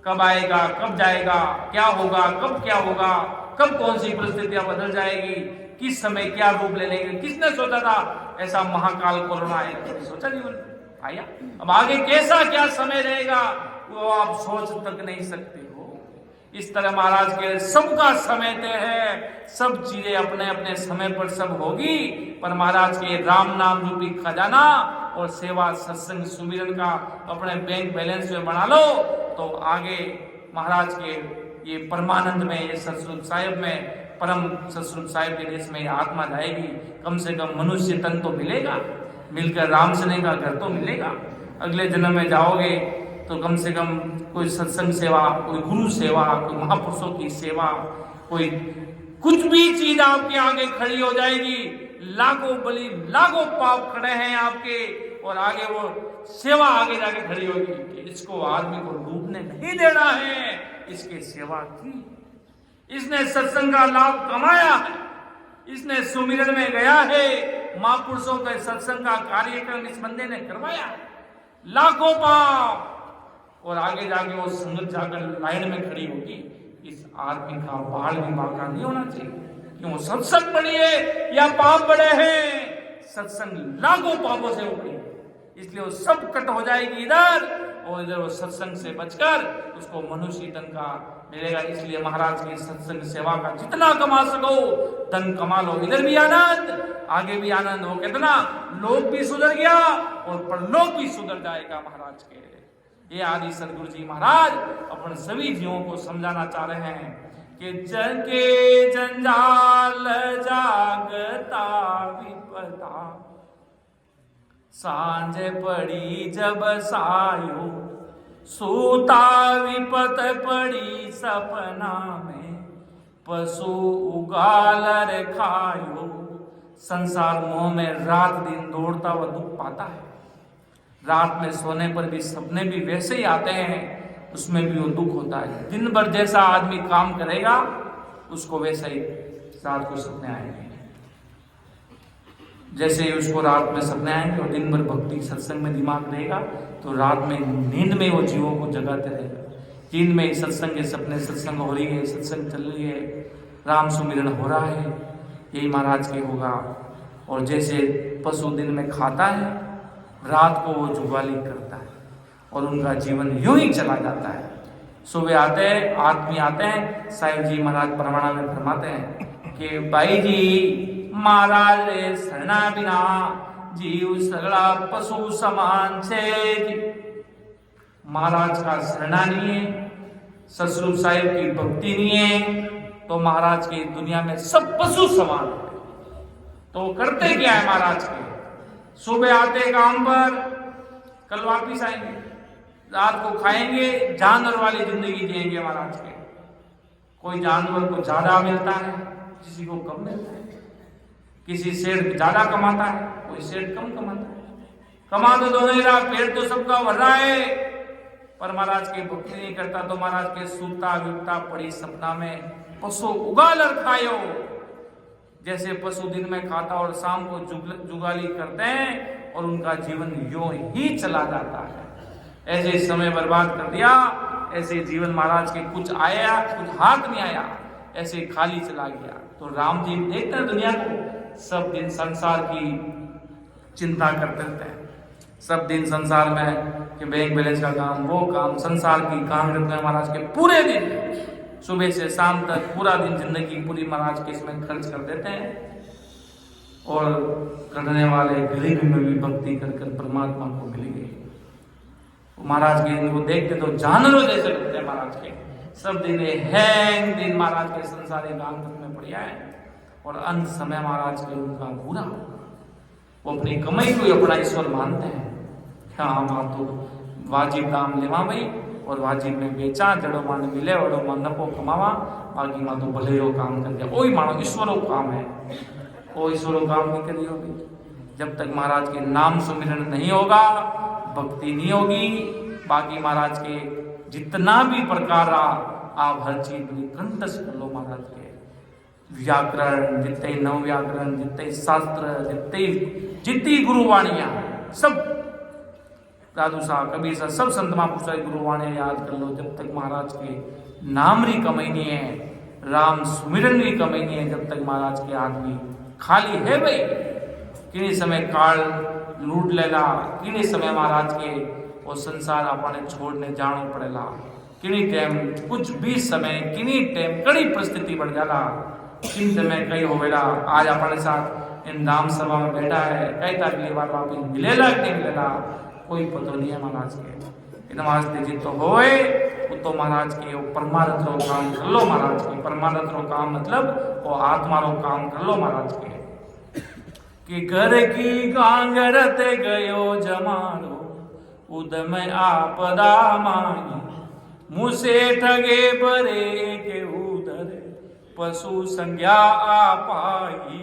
कब आएगा, कब जाएगा, क्या होगा, कब क्या होगा, कब कौन सी परिस्थितियां बदल जाएगी, किस समय क्या रूप ले लेंगे। किसने सोचा था ऐसा महाकाल कोरोना आएगा? सोचा नहीं आया। अब आगे कैसा क्या समय रहेगा वो आप सोच तक नहीं सकते हो। इस तरह महाराज के सबका समय तय है, सब चीजें अपने अपने समय पर सब होगी। पर महाराज के राम नाम रूपी खजाना और सेवा सत्संग सुमिरन का अपने बैंक बैलेंस में बना लो तो आगे महाराज के ये परमानंद में, ये सतस्वरूप साहिब में, परम सतस्वरूप साहिब के देश में आत्मा जाएगी। कम से कम मनुष्य तन तो मिलेगा, मिलकर राम स्नेह का घर तो मिलेगा। अगले जन्म में जाओगे तो कम से कम कोई सत्संग सेवा, कोई गुरु सेवा, कोई महापुरुषों की सेवा, कोई कुछ भी चीज आपके आगे खड़ी हो जाएगी। लाखों बलि, लाखों पाप खड़े हैं आपके, और आगे वो सेवा आगे जाके खड़ी होगी कि इसको आदमी को डूबने नहीं देना है, इसके सेवा की, इसने सत्संग का लाभ कमाया है, इसने सुमिरन में गया है, महापुरुषों के सत्संग का कार्यक्रम इस बंदे ने करवाया, लाखों पाप, और आगे जाके वो संगत जाकर लाइन में खड़ी होगी। इस आदमी का बाल भी बांका नहीं होना चाहिए। क्यों? सत्संग बड़ी है या पाप बड़े हैं? सत्संग लाखों पापों से ऊपरी, इसलिए वो सब कट हो जाएगी इधर, और इधर वो सत्संग से बचकर उसको मनुष्य धन का मिलेगा। इसलिए महाराज की सत्संग सेवा का जितना कमा सको धन कमा लो, इधर भी आनंद, आगे भी आनंद हो। कितना लोक भी सुधर गया और परलोक भी सुधर जाएगा महाराज के। ये आदि सदगुरु जी महाराज अपन सभी जीवों को समझाना चाह रहे हैं कि जग के जंजाल जागता विपदा, सांझ पड़ी जब सायो, सूता विपत पड़ी सपना में, पशु उगाल खायो। संसार मोह में रात दिन दौड़ता हुआ दुख पाता है। रात में सोने पर भी सपने भी वैसे ही आते हैं, उसमें भी वो दुख होता है। दिन भर जैसा आदमी काम करेगा उसको वैसा ही रात को सपने आएंगे। जैसे ही उसको रात में सपने आएंगे और दिन भर भक्ति सत्संग में दिमाग रहेगा तो रात में नींद में वो जीवों को जगाते रहेगा। दिन में सत्संग के सपने, सत्संग हो रही है, सत्संग चल रही है, राम सुमिरन हो रहा है, यही महाराज के होगा। और जैसे पशु दिन में खाता है रात को वो जुगाली करता है और उनका जीवन यूं ही चला जाता है। सुबह आते हैं, आदमी आते हैं, साहिब जी महाराज परमाणा में फरमाते हैं कि भाई जी महाराज शरणा बिना जीव सगड़ा पशु समान छे। महाराज का शरणा नहीं है, ससुर साहिब की भक्ति नहीं है, तो महाराज की दुनिया में सब पशु समान है। तो करते क्या है महाराज के? सुबह आते काम पर, कल वापिस आएंगे, रात को खाएंगे, जानवर वाली जिंदगी जिएंगे महाराज के। कोई जानवर को ज्यादा मिलता है, किसी को कम मिलता है। किसी सेठ ज्यादा कमाता है, कोई सेठ कम कमाता है। कमा तो दोनों ही रहा, पेट तो सबका भर रहा है, पर महाराज की भक्ति नहीं करता तो महाराज के सूता विपता पड़ी सपना में पशु उगाल खायो। जैसे पशु दिन में खाता और शाम को जुगाली करते हैं और उनका जीवन यूं ही चला जाता है। ऐसे समय बर्बाद कर दिया, ऐसे जीवन महाराज के कुछ आया कुछ हाथ नहीं आया, ऐसे खाली चला गया। तो राम जी देखते हैं दुनिया को, सब दिन संसार की चिंता करते रहते हैं, सब दिन संसार में कि बैंक बैलेंस का काम, वो काम, संसार की काम करते हैं महाराज के पूरे दिन, सुबह से शाम तक पूरा दिन जिंदगी पूरी महाराज के इसमें खर्च कर देते हैं। और करने वाले गरीबी में भी भक्ति कर कर परमात्मा को मिल गई। महाराज के इनको देखते तो जानवरों जैसे लगते हैं महाराज के। सब दिन हैंग दिन महाराज के संसारी काम में पड़ जाए और अंत समय महाराज के उनका बुरा होगा। वो अपनी कमाई को ही अपना ईश्वर मानते हैं। क्या हम तो वाजिब दाम लेवा भाई और वाजिब में बेचा, जड़ो मान मिले वड़ो मान नफो कमावा, बाकी मां तो भलेरो काम कर दिया। वही मानो ईश्वरों काम है, वो ईश्वरों काम नहीं करियो भाई। जब तक महाराज के नाम सुमिरन नहीं होगा, भक्ति नहीं होगी, बाकी महाराज के जितना भी प्रकार रहा आप हर चीज कंठस्थ कर लो। महाराज के व्याकरण जितने नव व्याकरण, जितने शास्त्र, जितनी गुरुवाणियां सब दादू साहब कबीर साहब सब संत महापुरुषों की गुरुवाणियां याद कर लो। जब तक महाराज के नाम री कमाई नहीं है, राम सुमिरन री कमाई नहीं है, जब तक महाराज के आदमी खाली है भाई। किन्हीं समय काल लूट लेला, किन्हीं समय महाराज के वो संसार अपने छोड़ने जानो पड़ेला, किन्हीं टाइम कुछ भी समय, किन्हीं टाइम कड़ी परिस्थिति बढ़ जाला, किन समय कई होवेला। आज अपने साथ इन नाम सभा में बैठा है, कई अगली बार वापिस मिलेला कि नहीं मिलेला कोई पता नहीं है महाराज के। नमाज जी तो होए वो तो महाराज के परमार्थ रो काम कर लो। महाराज के परमार्थ रो काम मतलब वो आत्मा रो काम कर लो महाराज के। कि घर की गांगरत गयो जमानो, उदम आपदा माई, मुझसे ठगे परे के उधर पशु संज्ञा आ पाई।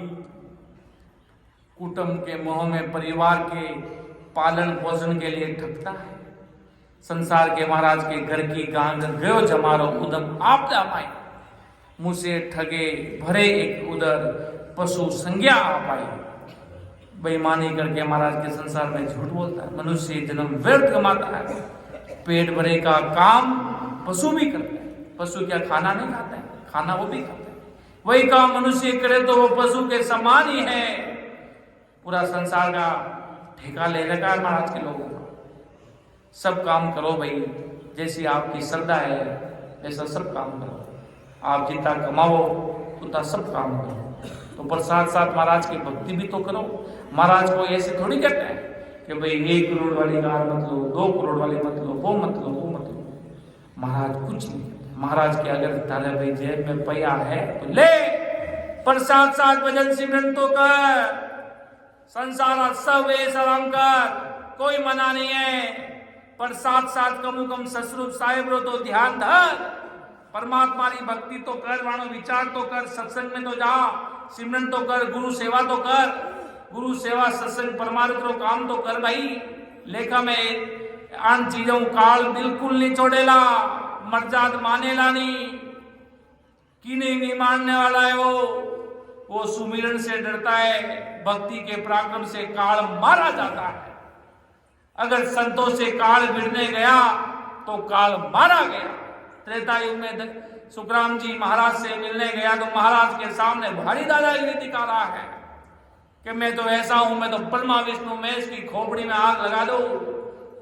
कुटुंब के मोह में परिवार के पालन पोषण के लिए ठगता है। संसार के महाराज के घर की गांगर गयो जमारो, उदम आपदा माई, मुझसे ठगे भरे एक उधर पशु संज्ञा आ पाई। बेईमानी करके महाराज के संसार में झूठ बोलता है, मनुष्य जन्म व्यर्थ कमाता है। पेट भरे का काम पशु भी करते हैं। पशु क्या खाना नहीं खाते हैं? खाना वो भी खाते हैं। वही काम मनुष्य करे तो वो पशु के समान ही है। पूरा संसार का ठेका ले रखा है महाराज के लोगों का। सब काम करो भाई, जैसी आपकी श्रद्धा है ऐसा सब काम करो। आप जितना कमाओ उतना सब काम करो, तो पर साथ साथ महाराज की भक्ति भी तो करो। महाराज को ऐसे थोड़ी कहते हैं कि भाई 1 करोड़ वाली कार मत लो, 2 करोड़ वाली मत लो, वो मत लो, वो मत लो। महाराज कुछ नहीं कहते। महाराज के अगर तारे भाई जेब में पैया है तो ले, पर साथ साथ भजन सिमरन तो कर। संसार सब सलाम कर, कोई मना नहीं है, पर साथ साथ कमु कम ससुर साहेब रो तो ध्यान धर। परमात्मा की भक्ति तो कर, वाणो विचार तो कर, सत्संग में तो जा, सिमरन तो कर, गुरु सेवा तो कर। गुरु सेवा सत्संग परमार्थ रो काम तो कर भाई। लेखा में आन चीजों काल बिल्कुल नहीं छोड़ेला, मर्जाद मानेला नहीं, कि नहीं मानने वाला है वो सुमिरन से डरता है। भक्ति के पराक्रम से काल मारा जाता है। अगर संतों से काल भिड़ने गया तो काल मारा गया। त्रेता युग में सुखराम जी महाराज से मिलने गया तो महाराज के सामने भारी दादागिरी दिखा रहा है। कि मैं तो ऐसा हूं, मैं तो परमा विष्णु, मैं इसकी खोपड़ी में आग लगा दूं,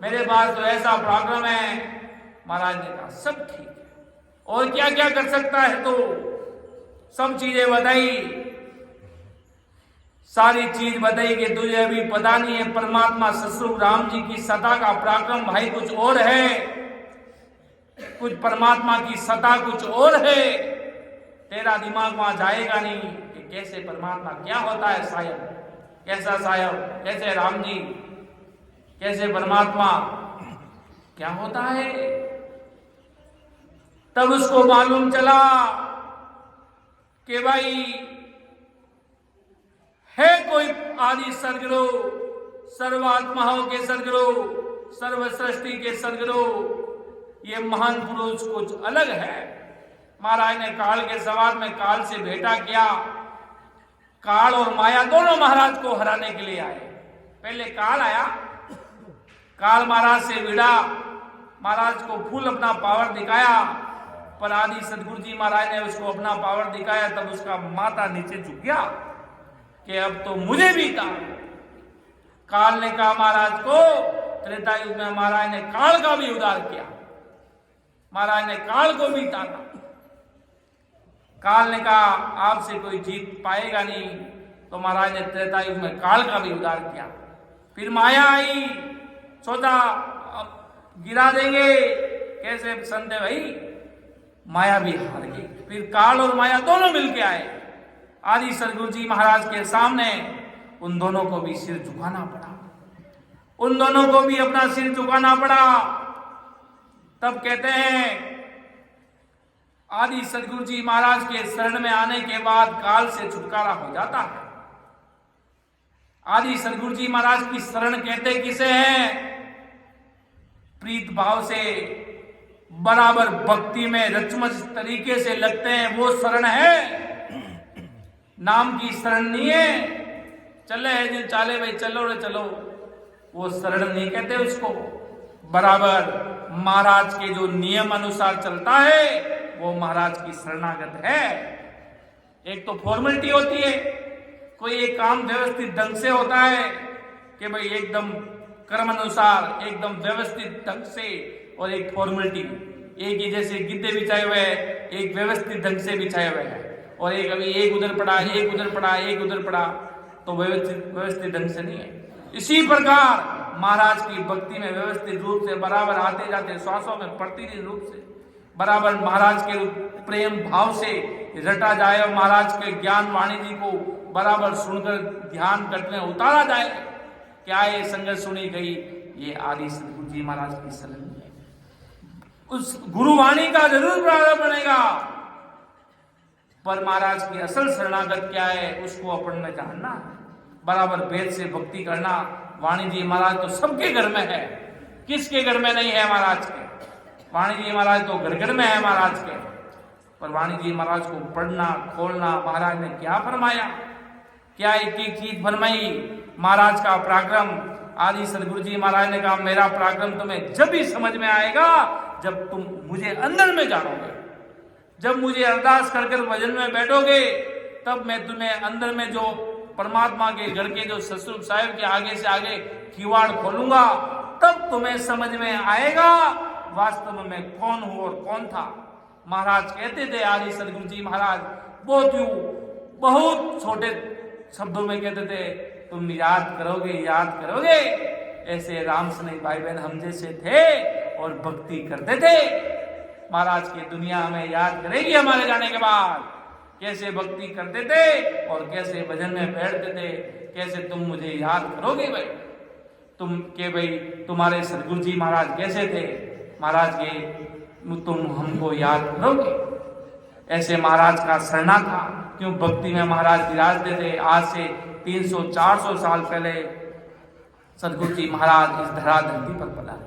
मेरे पास तो ऐसा प्रॉब्लम है। महाराज ने कहा सब ठीक है, और क्या क्या कर सकता है, तो सब चीजें बताई, सारी चीज बताई कि तुझे अभी पता नहीं है, परमात्मा ससुर राम जी की सत्ता का पराक्रम भाई कुछ और है, कुछ परमात्मा की सत्ता कुछ और है, तेरा दिमाग वहां जाएगा नहीं कि कैसे परमात्मा क्या होता है, सायब कैसा सायब, कैसे राम जी, कैसे परमात्मा क्या होता है। तब उसको मालूम चला कि भाई है कोई आदि सदगुरु, सर्वात्माओं के सदगुरु, सर्व सृष्टि के सदगुरु, ये महान पुरुष कुछ अलग है। महाराज ने काल के सवार में काल से भेंटा किया। काल और माया दोनों महाराज को हराने के लिए आए। पहले काल आया, काल महाराज से भिड़ा, महाराज को फुल अपना पावर दिखाया, पर आदि सदगुरु जी महाराज ने उसको अपना पावर दिखाया, तब उसका माथा नीचे झुक गया कि अब तो मुझे भी था। काल ने कहा महाराज को, त्रेता युग में महाराज ने काल का भी उद्धार किया, महाराज ने काल को भी ताका। काल ने कहा आपसे कोई जीत पाएगा नहीं, तो महाराज ने त्रेता युग में काल का भी उद्धार किया। फिर माया आई, सोचा गिरा देंगे, कैसे संदेह भाई, माया भी हार गई। फिर काल और माया दोनों मिलके आए आदि सदगुरु जी महाराज के सामने। उन दोनों को भी सिर झुकाना पड़ा, उन दोनों को भी अपना सिर झुकाना पड़ा। तब कहते हैं आदि सदगुरु जी महाराज के शरण में आने के बाद काल से छुटकारा हो जाता है। आदि सदगुरु जी महाराज की शरण कहते किसे हैं? प्रीत भाव से बराबर भक्ति में रचमच तरीके से लगते हैं, वो शरण है, नाम की शरण नहीं है। चले है जो चाले भाई चलो रे चलो, वो शरण नहीं कहते उसको। बराबर महाराज के जो नियम अनुसार चलता है वो महाराज की शरणागत है। एक तो फॉर्मेलिटी होती है, कोई एक काम व्यवस्थित ढंग से होता है कि भाई एकदम कर्म अनुसार एकदम व्यवस्थित ढंग से, और एक फॉर्मेलिटी, एक ही जैसे गिद्दे बिछाए हुए हैं, एक व्यवस्थित ढंग से बिछाए हुए हैं, और एक अभी एक उधर पड़ा, एक उधर पड़ा, एक उधर पड़ा, तो व्यवस्थित ढंग से नहीं है। इसी प्रकार महाराज की भक्ति में व्यवस्थित रूप से बराबर आते जाते श्वासों में प्रतिदिन रूप से बराबर महाराज के प्रेम भाव से रटा जाए, और महाराज के ज्ञान वाणी जी को बराबर सुनकर ध्यान कट में उतारा जाए। क्या ये संगत सुनी गई? ये आदि सदगुरु जी महाराज की शरण है। उस गुरुवाणी का जरूर प्रारंभ बनेगा, पर महाराज की असल शरणागत क्या है उसको अपन ने जानना है। बराबर वेद से भक्ति करना। वाणी जी महाराज तो सबके घर में है, किसके घर में नहीं है महाराज के? वाणी जी महाराज तो घर घर में है महाराज के। पर वाणी जी महाराज को पढ़ना खोलना, महाराज ने क्या फरमाया, क्या एक एक चीज फरमाई। महाराज का पराक्रम, आदि सदगुरु जी महाराज ने कहा मेरा पराक्रम तुम्हें जब भी समझ में आएगा जब तुम मुझे अंदर में जानोगे, जब मुझे अरदास कर कर भजन में बैठोगे, तब मैं तुम्हें अंदर में जो परमात्मा के घर के जो ससुर साहिब के आगे से आगे किवाड़ खोलूंगा, तब तुम्हें समझ में आएगा वास्तव में मैं कौन हूं और कौन था। महाराज कहते थे, आदि सदगुरु जी महाराज बहुत छोटे शब्दों में कहते थे, तुम याद करोगे। ऐसे राम सने भाई बहन हम जैसे थे और भक्ति करते थे। महाराज की दुनिया हमें याद करेगी हमारे जाने के बाद, कैसे भक्ति करते थे और कैसे भजन में बैठते थे। कैसे तुम मुझे याद करोगे भाई, भाई तुम्हारे सदगुरु जी महाराज कैसे थे, महाराज के तुम हमको याद करोगे। ऐसे महाराज का शरणा था। क्यों? भक्ति में महाराज विराजते थे। आज से 300-400 साल पहले सदगुरु जी महाराज इस धरा धरती पर पधारे,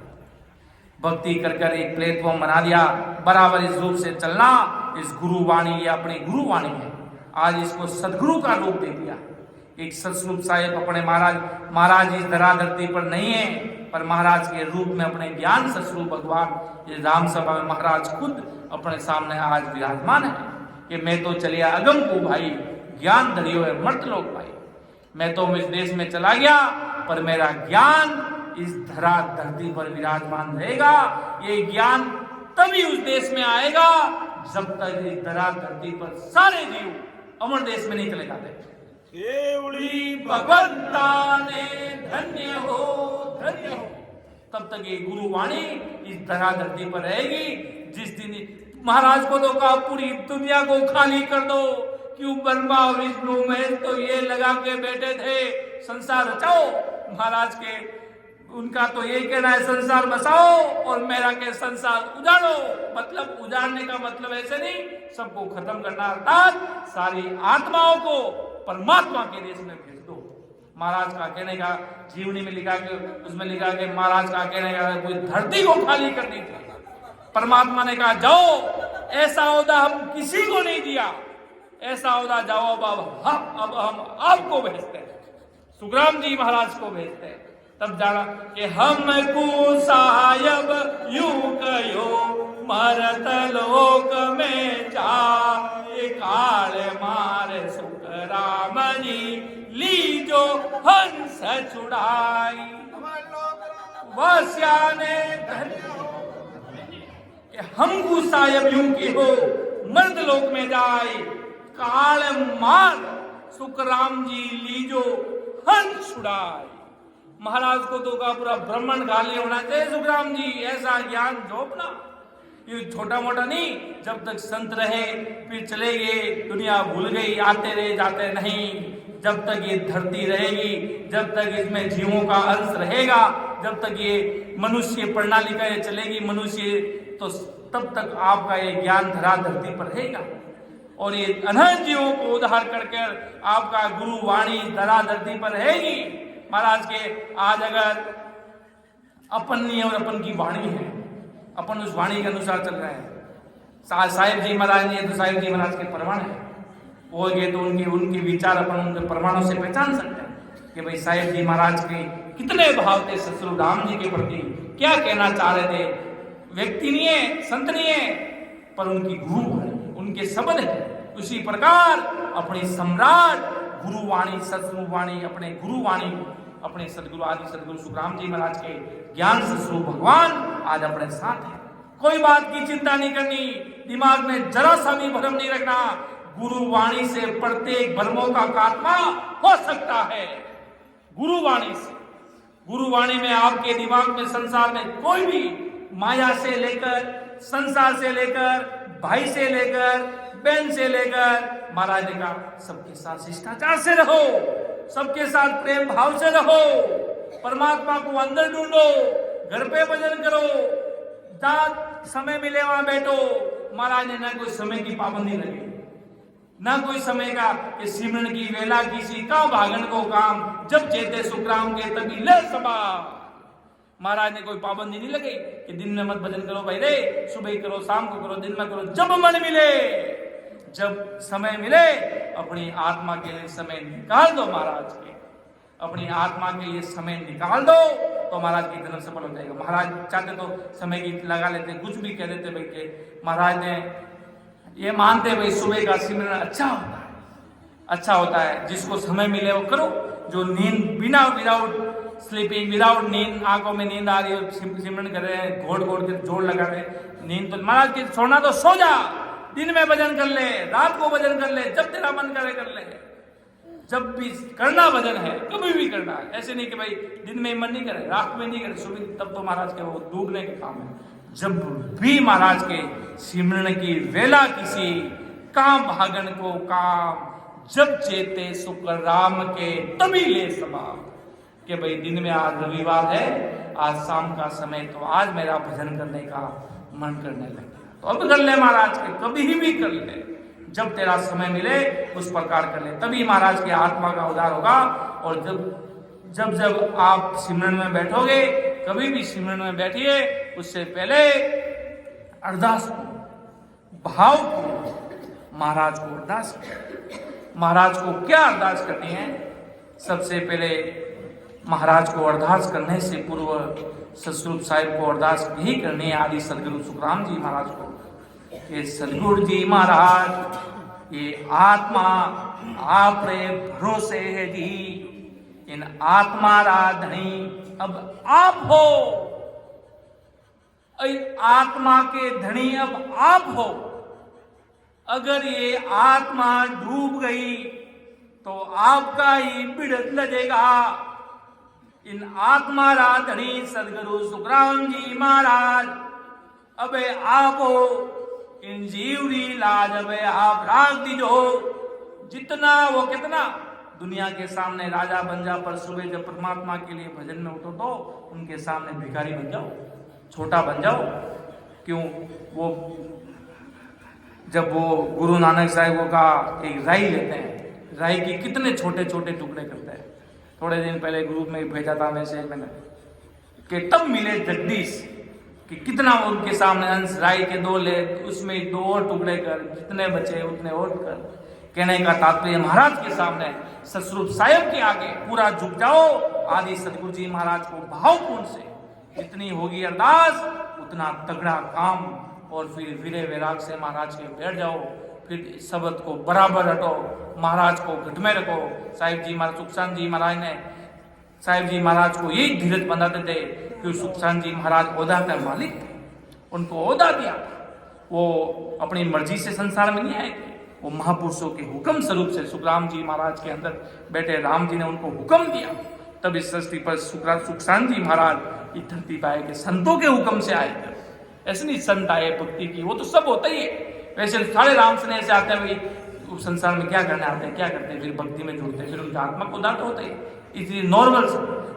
भक्ति कर कर एक प्लेटफॉर्म बना दिया। बराबर इस रूप से चलना, इस गुरुवाणी, ये अपनी गुरुवाणी है। आज इसको सदगुरु का रूप दे दिया। एक सतस्वरूप साहिब अपने महाराज इस धरा धरती पर नहीं है, पर महाराज के रूप में अपने ज्ञान सतस्वरूप भगवान इस राम सभा में महाराज खुद अपने सामने आज विराजमान है कि मैं तो चलिया अगम को भाई, ज्ञान धरियो है मर्त लोग भाई। मैं तो इस देश में चला गया पर मेरा ज्ञान इस धरती पर विराजमान रहेगा। ये ज्ञान तभी उस देश में आएगा जब तक इस धरती पर सारे जीव अमर देश में नहीं चले जाते। भगवंता ने धन्य हो तब तक ये गुरुवाणी इस धरती पर रहेगी। जिस दिन महाराज को तो कहा पूरी दुनिया को खाली कर दो, क्यों ब्रह्मा विष्णु महेश तो ये लगा के बैठे थे संसार रचाओ। महाराज के उनका तो यही कहना है संसार बसाओ और मेरा के संसार उजाड़ो। मतलब उजाड़ने का मतलब ऐसे नहीं सबको खत्म करना, अर्थात सारी आत्माओं को परमात्मा के देश में भेज दो। महाराज का कहने का जीवनी में लिखा कि उसमें लिखा कि महाराज का कहने का कोई धरती को खाली कर दी थी। परमात्मा ने कहा जाओ, ऐसा ओहदा हम किसी को नहीं दिया, ऐसा ओहदा जाओ अब हम आपको भेजते हैं। सुखराम जी महाराज को भेजते हैं। तब जाना कि हमको साहब यूं कहो मरत लोक में जाए, काल मारे सुखराम जी लीजो हंस छुड़ाई। वस्याने कि हमको साहब यूं कहो मर्द लोक में जाए, काल मार सुखराम जी लीजो हंस छुड़ाई। महाराज को तो का पूरा ब्राह्मण गाली होना चाहिए सुखराम जी, ऐसा ज्ञान जोपना ये छोटा मोटा नहीं। जब तक संत रहे फिर चले गए, दुनिया भूल गई, आते रहे जाते नहीं। जब तक ये धरती रहेगी, जब तक इसमें जीवों का अंश रहेगा, जब तक ये मनुष्य प्रणाली का ये चलेगी मनुष्य, तो तब तक आपका ये ज्ञान धरती पर रहेगा। और ये अनंत जीवों को उद्धार करके आपका गुरु वाणी धरती पर रहेगी। महाराज के आज अगर अपन नहीं और अपन की वाणी है, अपन उस वाणी के अनुसार चल रहे हैं। साहिब जी महाराज नहीं है तो साहिब जी महाराज के प्रमाण है, वो गए तो उनके विचार अपन उनके प्रमाणों से पहचान सकते हैं कि भाई साहिब जी महाराज के कितने भाव थे ससुर राम जी के प्रति, क्या कहना चाह रहे थे। व्यक्ति नहीं है, संत नहीं है, पर उनकी गुरु वाणी, उनके शब्द है। उसी प्रकार अपनी सम्राट गुरुवाणी सत्सुवाणी, अपने गुरुवाणी, अपने सदगुरु आदि सदगुरु सुखराम जी महाराज के ज्ञान सदगुरु भगवान आज अपने साथ है। कोई बात की चिंता नहीं करनी, दिमाग में जरा सा भी भ्रम नहीं रखना। गुरुवाणी से प्रत्येक भ्रमों का खात्मा हो सकता है। गुरुवाणी से, गुरुवाणी में आपके दिमाग में संसार में कोई भी माया से लेकर, संसार से लेकर, भाई से लेकर, बहन से लेकर, महाराज ने कहा सबके साथ शिष्टाचार से रहो, सबके साथ प्रेम भाव से रहो, परमात्मा को अंदर ढूंढो, घर पे भजन करो, जहां समय मिले वहां बैठो। महाराज ने ना कोई समय की पाबंदी लगी, ना कोई समय का कि सिमरन की वेला किसी का भागन को काम, जब चेते सुखराम के तभी ले सभा। महाराज ने कोई पाबंदी नहीं लगी कि दिन में मत भजन करो भाई रे, सुबह करो, शाम को करो, दिन में करो, जब मन मिले, जब समय मिले अपनी आत्मा के लिए समय निकाल दो। महाराज के अपनी आत्मा के लिए समय निकाल दो तो महाराज की जन्म सफल हो जाएगा। महाराज चाहते तो समय की लगा लेते, कुछ भी कह देते भाई के महाराज ने ये मानते भाई सुबह का सिमरन अच्छा होता है, अच्छा होता है। जिसको समय मिले वो करो। जो नींद बिना विदाउट स्लीपिंग, विदाउट नींद, आंखों में नींद आ रही हो, सिमरन कर रहे हैं, घोड़ घोड़ के जोड़ लगा रहे नींद, तो महाराज की सोना तो सो जा, दिन में भजन कर ले, रात को भजन कर ले, जब तेरा मन करे कर ले। जब भी करना भजन है, कभी भी करना है। ऐसे नहीं कि भाई दिन में मन नहीं करे, रात में नहीं करे, सुबह, तब तो महाराज के वो डूबने के काम है। जब भी महाराज के सिमरन की वेला किसी काम भागन को काम, जब चेते शुक्र राम के तभी ले सभा। कि भाई दिन में आज रविवार है, आज शाम का समय, तो आज मेरा भजन करने का मन करने लग गया, तो अब कर ले महाराज के, कभी भी कर ले, जब तेरा समय मिले उस प्रकार कर ले, तभी महाराज के आत्मा का उद्धार होगा। और जब जब आप सिमरन में बैठोगे, कभी भी सिमरन में बैठिए, उससे पहले अरदास को, भाव को, महाराज को अरदास करो। महाराज को क्या अरदास करनी है? सबसे पहले महाराज को अरदास करने से पूर्व सतस्वरूप साहिब को अरदास भी करनी है, आदि सदगुरु सुखराम जी महाराज को। कि सदगुरु जी महाराज ये आत्मा आप रे भरोसे है जी, इन आत्मा रा धनी अब आप हो, आत्मा के धनी अब आप हो। अगर ये आत्मा डूब गई तो आपका ही बिड़त लगेगा। इन आत्मा रा धनी सदगुरु सुखराम जी महाराज अबे आप हो, इन जीवरी लाज अबे आप राख दीजो। जितना वो कितना दुनिया के सामने राजा बन जा, पर सुबह जब परमात्मा के लिए भजन में उठो तो उनके सामने भिखारी बन जाओ, छोटा बन जाओ। क्यों? वो जब वो गुरु नानक साहिब का एक राई लेते हैं, राई के कितने छोटे छोटे टुकड़े करते हैं। थोड़े दिन पहले ग्रुप में भेजा था मैसेज मैंने कि तब मिले जगदीश कि कितना उनके सामने अंश राई के 2 ले, उसमें 2 और टुकड़े कर, जितने बचे उतने और कर। कहने का तात्पर्य महाराज के सामने सतस्वरूप साहिब के आगे पूरा झुक जाओ। आदि सतगुरु जी महाराज को भावपूर्ण से जितनी होगी अरदास उतना तगड़ा काम, और फिर वीरे वैराग से महाराज के बैठ जाओ। फिर शब्द को बराबर हटो, महाराज को घट में रखो। साहिब जी महाराज, सुखचांद जी महाराज ने साहिब जी महाराज को यही धीरज बनाते थे कि सुखचांद जी महाराज ओदा का मालिक थे, उनको ओदा दिया। वो अपनी मर्जी से संसार में नहीं आए थे, वो महापुरुषों के हुक्म स्वरूप से सुखराम जी महाराज के अंदर बैठे राम जी ने उनको हुक्म दिया। तब इस सृष्टि पर सुखचांद जी महाराज इस धरती पर आए कि संतों के हुक्म से आए थे। ऐसे नहीं संत आए भक्ति की, वो तो सब होता ही है। वैसे सारे राम स्नेह से आते हैं, उस संसार में क्या करने आते हैं, क्या करते हैं, फिर भक्ति में जुड़ते हैं, फिर उनका आत्मा को उदार होता है। इसलिए नॉर्मल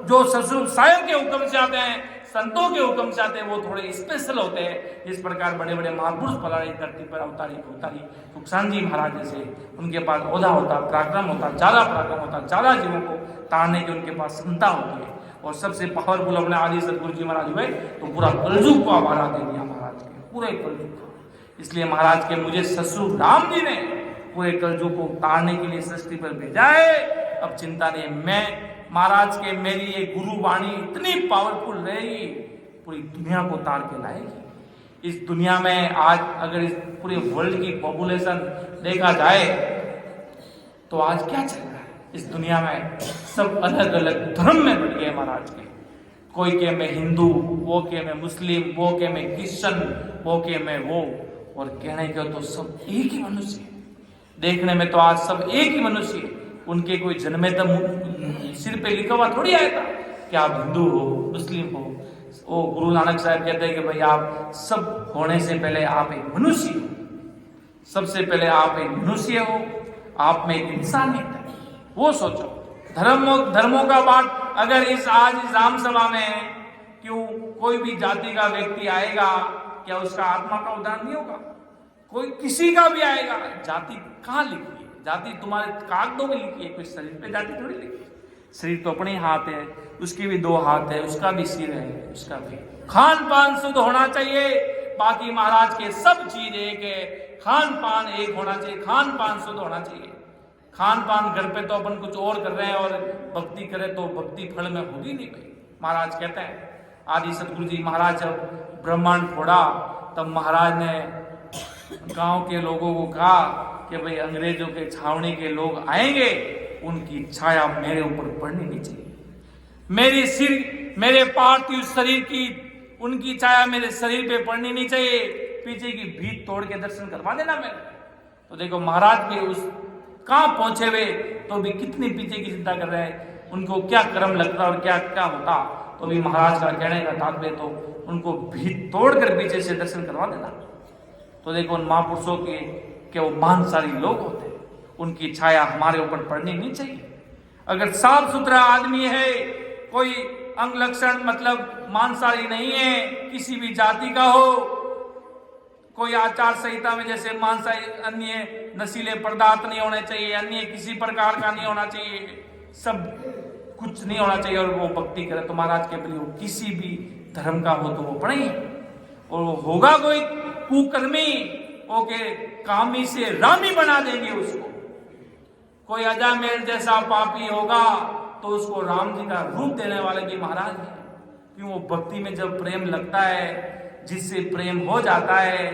जो ससुर साहिब के हुक्म से आते हैं, संतों के हुक्म से आते हैं, वो थोड़े स्पेशल होते हैं। इस प्रकार बड़े बड़े महापुरुष पलाड़ी धरती पर अवतारी सुखचांद जी महाराज जैसे उनके पास ओधा होता, पराक्रम होता, ज्यादा पराक्रम होता, ज्यादा जीवों को तारने की उनके पास क्षमता होती है। और सबसे पावरफुल अपने आदि सतगुरु जी महाराज हुए तो पूरा कलयुग को आवारा दे दिया महाराज के, पूरे कलयुग को। इसलिए महाराज के मुझे ससुर राम जी ने पूरे कलयुग को तारने के लिए सृष्टि पर भेजा है। अब चिंता नहीं, मैं महाराज के मेरी ये गुरु वाणी इतनी पावरफुल रहेगी, पूरी दुनिया को तार के लाएगी। इस दुनिया में आज अगर इस पूरे वर्ल्ड की पॉपुलेशन देखा जाए तो आज क्या चल रहा है इस दुनिया में, सब अलग अलग धर्म में बढ़ गए महाराज के। कोई के मैं हिंदू, वो के मैं मुस्लिम, वो के मैं क्रिश्चियन, वो के मैं वो, और कहने का तो सब एक ही मनुष्य है। देखने में तो आज सब एक ही मनुष्य है। उनके कोई जन्मे तब सिर पे लिखा हुआ थोड़ी आया था कि आप हिंदू हो, मुस्लिम हो। वो गुरु नानक साहब कहते हैं कि भाई आप सब होने से पहले आप एक मनुष्य हो, सबसे पहले आप एक मनुष्य हो, आप में एक इंसानियत है। वो सोचो, धर्मों का बात अगर आज इस राम सभा में क्यों कोई भी जाति का व्यक्ति आएगा, क्या उसका आत्मा का उद्धार नहीं होगा? कोई किसी का भी आएगा, जाति कहाँ लिखी है? जाति तुम्हारे कागजों में लिखी है, कोई शरीर पे जाति थोड़ी लिखी है। शरीर तो अपने हाथ है, उसके भी 2 हाथ है, उसका भी सिर है, उसका भी खान पान शुद्ध होना चाहिए। बाकी महाराज के सब चीज एक है, खान पान एक होना चाहिए, खान पान शुद्ध होना चाहिए। खान पान घर पे तो अपन कुछ और कर रहे हैं और भक्ति करें तो भक्ति फल में होगी नहीं भाई। महाराज कहते हैं, आदि सतगुरु जी महाराज जब ब्रह्मांड फोड़ा तब महाराज ने गांव के लोगों को कहा कि भाई अंग्रेजों के छावनी के लोग आएंगे, उनकी छाया मेरे ऊपर पड़नी नहीं चाहिए। मेरे पार्थिव शरीर की उनकी छाया मेरे शरीर पे पड़नी नहीं चाहिए। पीछे की भीत तोड़ के दर्शन करवा देना मेरे। तो देखो महाराज के उस कहाँ पहुंचे हुए तो भी कितनी पीछे की चिंता कर रहे हैं, उनको क्या कर्म लगता और क्या क्या होता। तो भी महाराज का कहने का तात्पर्य तो उनको भीत तोड़कर पीछे से दर्शन करवा देना। तो देखो उन महापुरुषों के वो मांसाहारी लोग होते हैं, उनकी छाया हमारे ऊपर पड़नी नहीं चाहिए। अगर साफ सुथरा आदमी है, कोई अंग लक्षण मतलब मांसाहारी नहीं है, किसी भी जाति का हो, कोई आचार संहिता में जैसे मांसाहारी अन्य नशीले पदार्थ नहीं होने चाहिए, अन्य किसी प्रकार का नहीं होना चाहिए, सब कुछ नहीं होना चाहिए, और वो भक्ति करे तो महाराज के प्रिय किसी भी धर्म का हो तो वो पढ़े। और वो होगा कोई कुकर्मी, ओके कामी से रामी बना देंगे उसको। कोई अजामेल जैसा पापी होगा तो उसको राम जी का रूप देने वाले भी महाराज है। क्यों? वो भक्ति में जब प्रेम लगता है, जिससे प्रेम हो जाता है,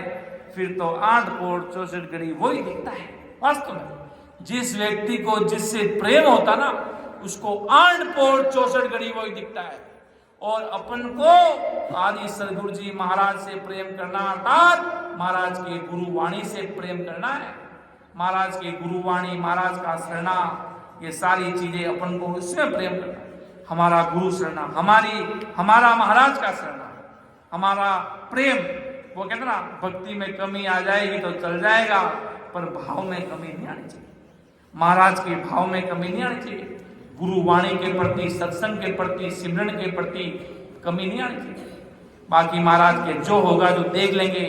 फिर तो 8 कोट 64 गड़ी वही दिखता है। वास्तव में जिस व्यक्ति को जिससे प्रेम होता ना, उसको आंड पोड़ 64 घड़ी वही दिखता है। और अपन को आदि सदगुरु जी महाराज से प्रेम करना, अर्थात महाराज के गुरुवाणी से प्रेम करना है। महाराज के गुरुवाणी, महाराज का शरणा, ये सारी चीजें अपन को इसमें प्रेम करना है। हमारा गुरु शरणा, हमारा महाराज का शरणा, हमारा प्रेम। वो कहते ना, भक्ति में कमी आ जाएगी तो चल जाएगा, पर भाव में कमी नहीं आनी चाहिए। महाराज के भाव में कमी नहीं आनी चाहिए। गुरुवाणी के प्रति, सत्संग के प्रति, सिमरन के प्रति कमी नहीं आनी चाहिए। बाकी महाराज के जो होगा तो देख लेंगे,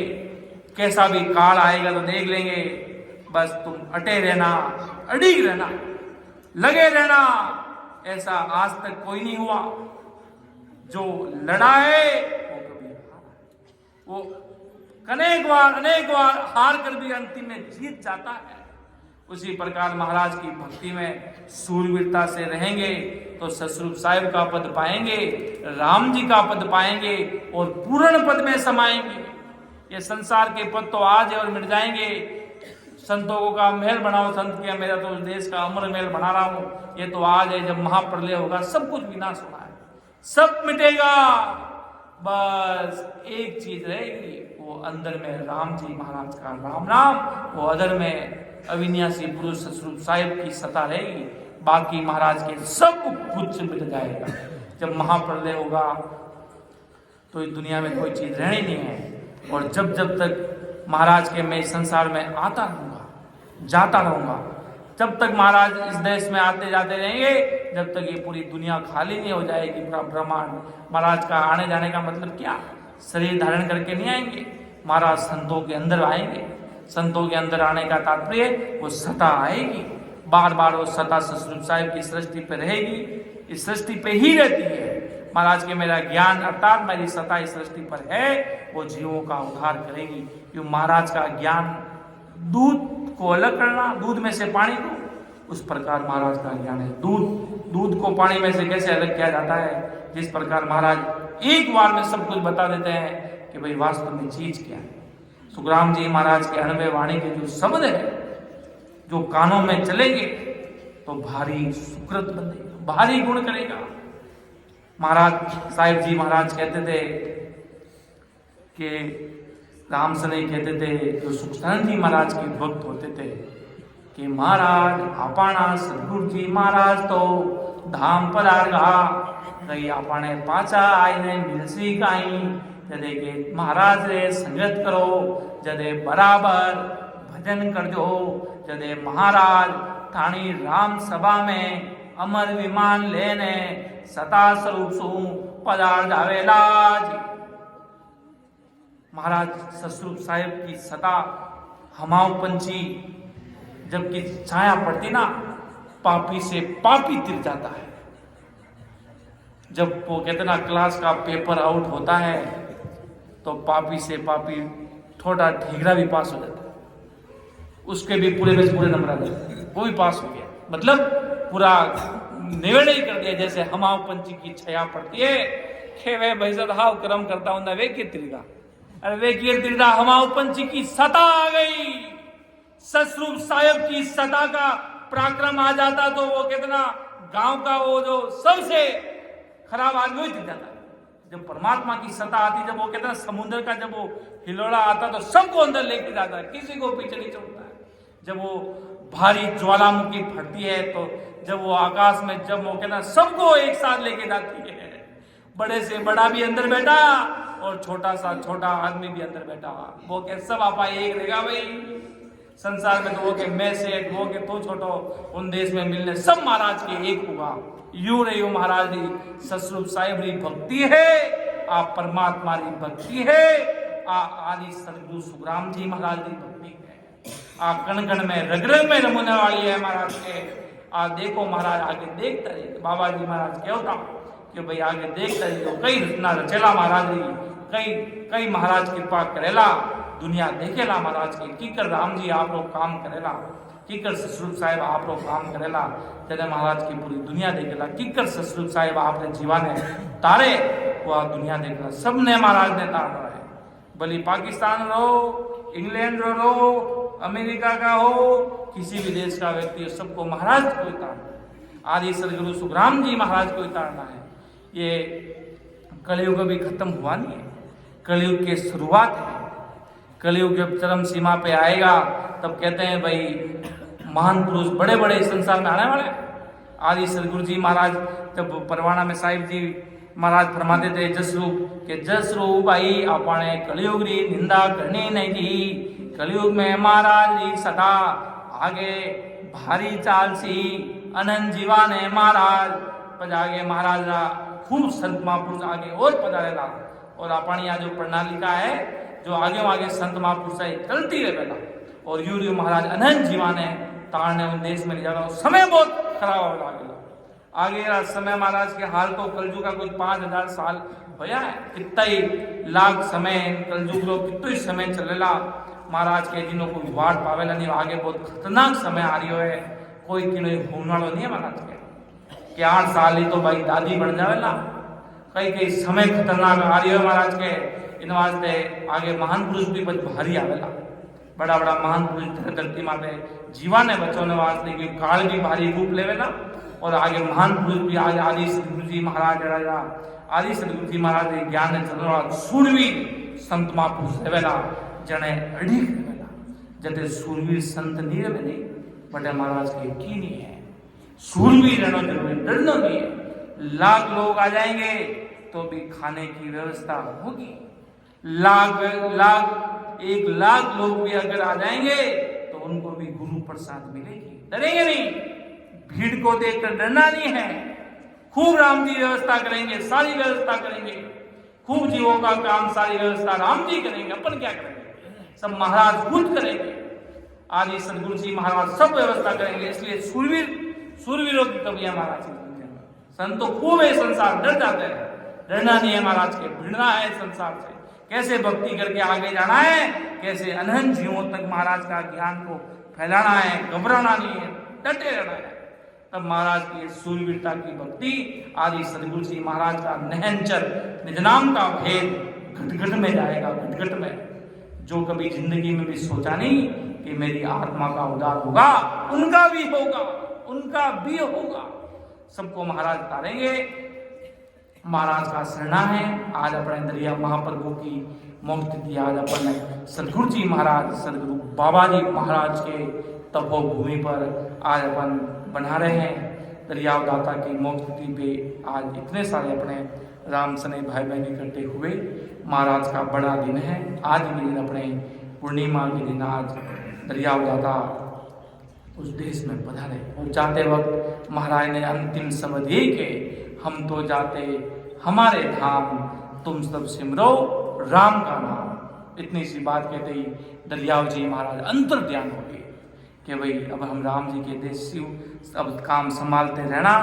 कैसा भी काल आएगा तो देख लेंगे। बस तुम अटे रहना, अड़िग रहना, लगे रहना। ऐसा आज तक कोई नहीं हुआ। जो लड़ा है वो कभी हारा, वो अनेक बार हार कर भी अंतिम में जीत जाता है। उसी प्रकार महाराज की भक्ति में सूरवीरता से रहेंगे तो सतस्वरूप साहिब का पद पाएंगे, राम जी का पद पाएंगे और पूर्ण पद में समाएंगे। ये संसार के पद तो आज है और मिट जाएंगे। संतों का महल बनाओ, संत किया मेरा तो देश का अमर महल बना रहा हूं, ये तो आज है। जब महाप्रलय होगा सब कुछ विनाश होना है, सब मिटेगा। बस एक चीज रहेगी, वो अंदर में राम जी महाराज का राम नाम, वो अंदर में अविनाशी पुरुष सतस्वरूप साहिब की सत्ता रहेगी। बाकी महाराज के सब कुछ मिट जाएगा। जब महाप्रलय होगा तो इस दुनिया में कोई चीज रहनी नहीं है। और जब जब तक महाराज के मैं संसार में आता रहूंगा, जाता रहूंगा, जब तक महाराज इस देश में आते जाते रहेंगे, जब तक ये पूरी दुनिया खाली नहीं हो जाएगी, पूरा ब्रह्मांड। महाराज का आने जाने का मतलब क्या? शरीर धारण करके नहीं आएंगे, महाराज संतों के अंदर आएंगे। संतों के अंदर आने का तात्पर्य वो सत्ता आएगी, बार बार वो सत्ता सतस्वरूप साहिब की सृष्टि पे रहेगी, इस सृष्टि पे ही रहती है। महाराज के मेरा ज्ञान अर्थात मेरी सत्ता इस सृष्टि पर है, वो जीवों का उद्धार करेगी। क्यों? महाराज का ज्ञान, दूध को अलग करना, दूध में से पानी को, उस प्रकार महाराज का ज्ञान है। दूध को पानी में से कैसे अलग किया जाता है, जिस प्रकार महाराज एक बार में सब कुछ बता देते हैं कि भाई वास्तव में चीज क्या है। सुखराम जी महाराज के अणवे वाणी के जो शब्द है, जो कानों में चलेंगे तो भारी सुकृत बनेगा, भारी गुण करेगा। महाराज साहिब जी महाराज कहते थे कि राम सने कहते थे, जो सुखचंद जी महाराज के भक्त होते थे, कि महाराज आपना सदगुरु जी महाराज तो धाम पधारगा, कई आपने पाचा आईने मिलसी काई, जदे के महाराज रे संगत करो, जदे बराबर भजन कर जो, जदे महाराज थानी राम सभा में अमर विमान लेने सता स्वरूप सु पधार जावेला जी। महाराज सतस्वरूप साहिब की सता हमाओ पंछी जबकि छाया पड़ती ना, पापी से पापी तिर जाता है। जब वो कहते ना क्लास का पेपर आउट होता है तो पापी से पापी थोड़ा ठीकरा भी पास हो जाता है, उसके भी पूरे में पूरे नंबर आ जाते हैं, वो भी पास हो गया। मतलब पूरा निर्णय कर दिया। जैसे हमाओ पंछी की छाया पड़ती है, खेवे भैसद हाव कर्म करता हूं वे की तिरगा, अरे वे की तिरगा हमाओ पंछी की सता आ गई। सतस्वरूप साहिब की सता का पराक्रम आ जाता तो वो कितना गांव का वो जो सबसे खराब आदमी ही जाता। जब परमात्मा की सत्ता आती, जब वो कहता है समुद्र का जब वो हिलोड़ा आता तो सबको अंदर लेके जाता है, किसी को पीछे नहीं छोड़ता है। जब वो भारी ज्वालामुखी फटती है तो जब वो आकाश में जब वो कहता है सबको एक साथ लेके जाती है, बड़े से बड़ा भी अंदर बैठा और छोटा सा छोटा आदमी भी अंदर बैठा, वो कह सब आपा एक रहेगा भाई संसार में। तो वो के मैं से एक, वो के तो छोटो उन देश में मिलने सब महाराज के एक होगा। यूं रे यूं महाराज री सतस्वरूप साहिब री भक्ति है, आ परमात्मा री भक्ति है, आ आदि सदगुरु सुखराम जी महाराज री भक्ति है, आ कण कण में रग रग में रमने वाली है महाराज के। आ देखो महाराज आगे देखता रहिए, बाबा जी महाराज कहता कि भाई आगे देखता रहिए। कई रचना रचेला महाराज री, कई महाराज कृपा करेला, दुनिया देखेला महाराज के। कीकर राम जी आप लोग काम करेला, कीकर सतस्वरूप साहिब आप लोग काम करेला, जने महाराज की पूरी दुनिया देखेला। कीकर सतस्वरूप साहिब आपने जीवन है तारे, वो दुनिया देखेला, सबने महाराज ने तारा है। भली पाकिस्तान रहो इंग्लैंड रो, अमेरिका का हो, किसी भी देश का व्यक्ति हो, सबको महाराज को उतारना। आदि सदगुरु सुखराम जी महाराज को उतारना है। ये कलयुग अभी खत्म हुआ नहीं है, कलयुग की शुरुआत है। कलयुग जब चरम सीमा पे आएगा तब कहते हैं भाई महान पुरुष बड़े बड़े संसार में आने वाले हैं। आदि सदगुरु जी महाराज जब परवाना में साहिब जी महाराज फरमाते थे जसरूप के जसरूप भाई आपने कलयुग री निंदा करनी नहीं थी। कलयुग में महाराज री सदा आगे भारी चाल सी अनंत जीवा ने महाराज पजागे महाराज रा खूब संत महापुरुष आगे और पधारेला। और अपनी यहाँ जो प्रणालिका है जो आगे संत महापुरुष चलती रहेगा। और यूरियो महाराज अनंत जीवा ने तारने उन देश में ले जाना। समय बहुत खराब हो लागेला। आगे समय महाराज के हाल तो कलयुग का कुछ 5000 साल होया है। कितना ही लाख समय कलयुग रो कितो ही समय चलेला महाराज के जिन्हों को वाट पावेला नहीं। आगे बहुत खतरनाक समय आ रही है। कोई कि नहीं होने वालों नहीं है महाराज के 8 साल ही तो भाई दादी बन जावेला। कई समय खतरनाक आ रही है महाराज के। इन वास्ते आगे महान पुरुष भी बहुत भारी आवेला। बड़ा बड़ा महान पुरुष धरती माते जीवा ने बचाने वास्ते कि काल भी भारी रूप लेवेला। और आगे महान पुरुष भी आज आदि सदगुरु जी महाराज राजा आदि सदगुरु जी महाराज ज्ञान ने चलने वाला सूरवीर संत महापुरुष रहेला जने अड़ीक रहेला। जते सूरवीर संत नहीं रहे नहीं बटे महाराज के की नहीं है। सूरवीर रहना जरूरी, डरना नहीं है। लाख लोग आ जाएंगे तो भी खाने की व्यवस्था होगी। 1 लाख लोग भी अगर आ जाएंगे तो उनको भी गुरु प्रसाद मिलेगी। डरेंगे नहीं, भीड़ को देखकर डरना नहीं है। खूब राम जी व्यवस्था करेंगे, सारी व्यवस्था करेंगे। खूब जीवों का काम सारी व्यवस्था राम जी करेंगे। अपन क्या करेंगे? सब महाराज खुद करेंगे। आदि सदगुरु जी महाराज सब व्यवस्था करेंगे। इसलिए सूरवीरों की कवियां महाराज की संत तो खूब है। संसार डर जाते हैं, डरना नहीं है महाराज के, भिड़ना है संसार से। कैसे भक्ति करके आगे जाना है, कैसे अनंत जीवों तक महाराज का ज्ञान को फैलाना है। घबराना नहीं है, डटे रहना है। तब महाराज की सूरवीरता की भक्ति आदि सदगुरु जी महाराज का नहनचर निजनाम का भेद घट में जाएगा। घट में जो कभी जिंदगी में भी सोचा नहीं कि मेरी आत्मा का उद्धार होगा, उनका भी होगा, उनका भी होगा। सबको महाराज तारेंगे। महाराज का शरणा है। आज अपने दरिया महाप्रभु की मुक्ति की आज अपन सदगुरु जी महाराज सदगुरु बाबा जी महाराज के तपोभूमि पर आज अपन बना रहे हैं। दरियाव दाता की मुक्ति पे आज इतने सारे अपने राम सने भाई बहन इकट्ठे हुए। महाराज का बड़ा दिन है। आज के दिन अपने पूर्णिमा के दिन आज दरियाव दाता उस देश में पधारे। और जाते वक्त महाराज ने अंतिम शब्द ये के हम तो जाते हमारे धाम, तुम सब सिमरो राम का नाम। इतनी सी बात कहते ही दरियाव जी महाराज अंतर ध्यान हो गए कि भाई अब हम राम जी के देश से अब काम संभालते रहना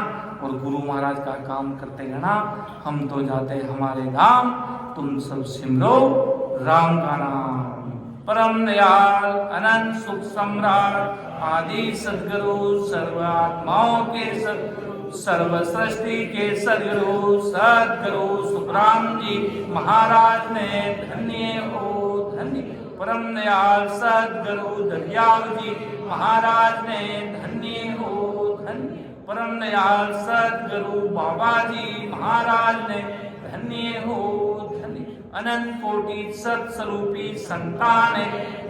और गुरु महाराज का काम करते रहना। हम तो जाते हमारे धाम, तुम सब सिमरो राम का नाम। परम दयाल अनंत सुख सम्राट आदि सदगुरु सर्वात्माओं के सदगुरु सर्व सृष्टि के सदगुरु सदगुरु सुखराम जी महाराज ने धन्य हो धन्य। परम दयाल सदगुरु दरियाव जी महाराज ने धन्य हो धन्य। परम दयाल सदगुरु बाबा जी महाराज ने धन्य हो धन्य। अनंत कोटि सत्स्वरूपी संतान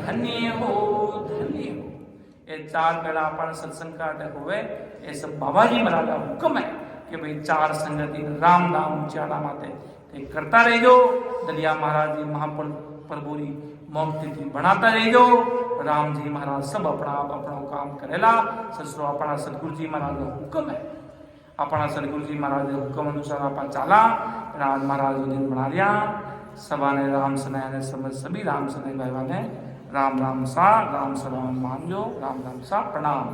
धन्य हो धन्य हो। ये 4 बेला अपन सत्संग करते हुए ये सब बाबा जी महाराज का हुक्म है कि भाई 4 संगति राम नाम उच्चारण माते करता रहो। दरिया महाराज जी महाप्रभु जी मुक्ति बनाता रहो। राम जी महाराज सब अपना काम करेला। ससुरो अपना सदगुरु जी महाराज का हुक्म है। अपना सदगुरु जी महाराज के हुक्म अनुसार अपन चाला। राज महाराज दिन बना लिया। सभा ने राम सनाया ने समझ सभी राम सनाई भाई ने राम राम सा राम सलाम मान जो राम राम सा प्रणाम।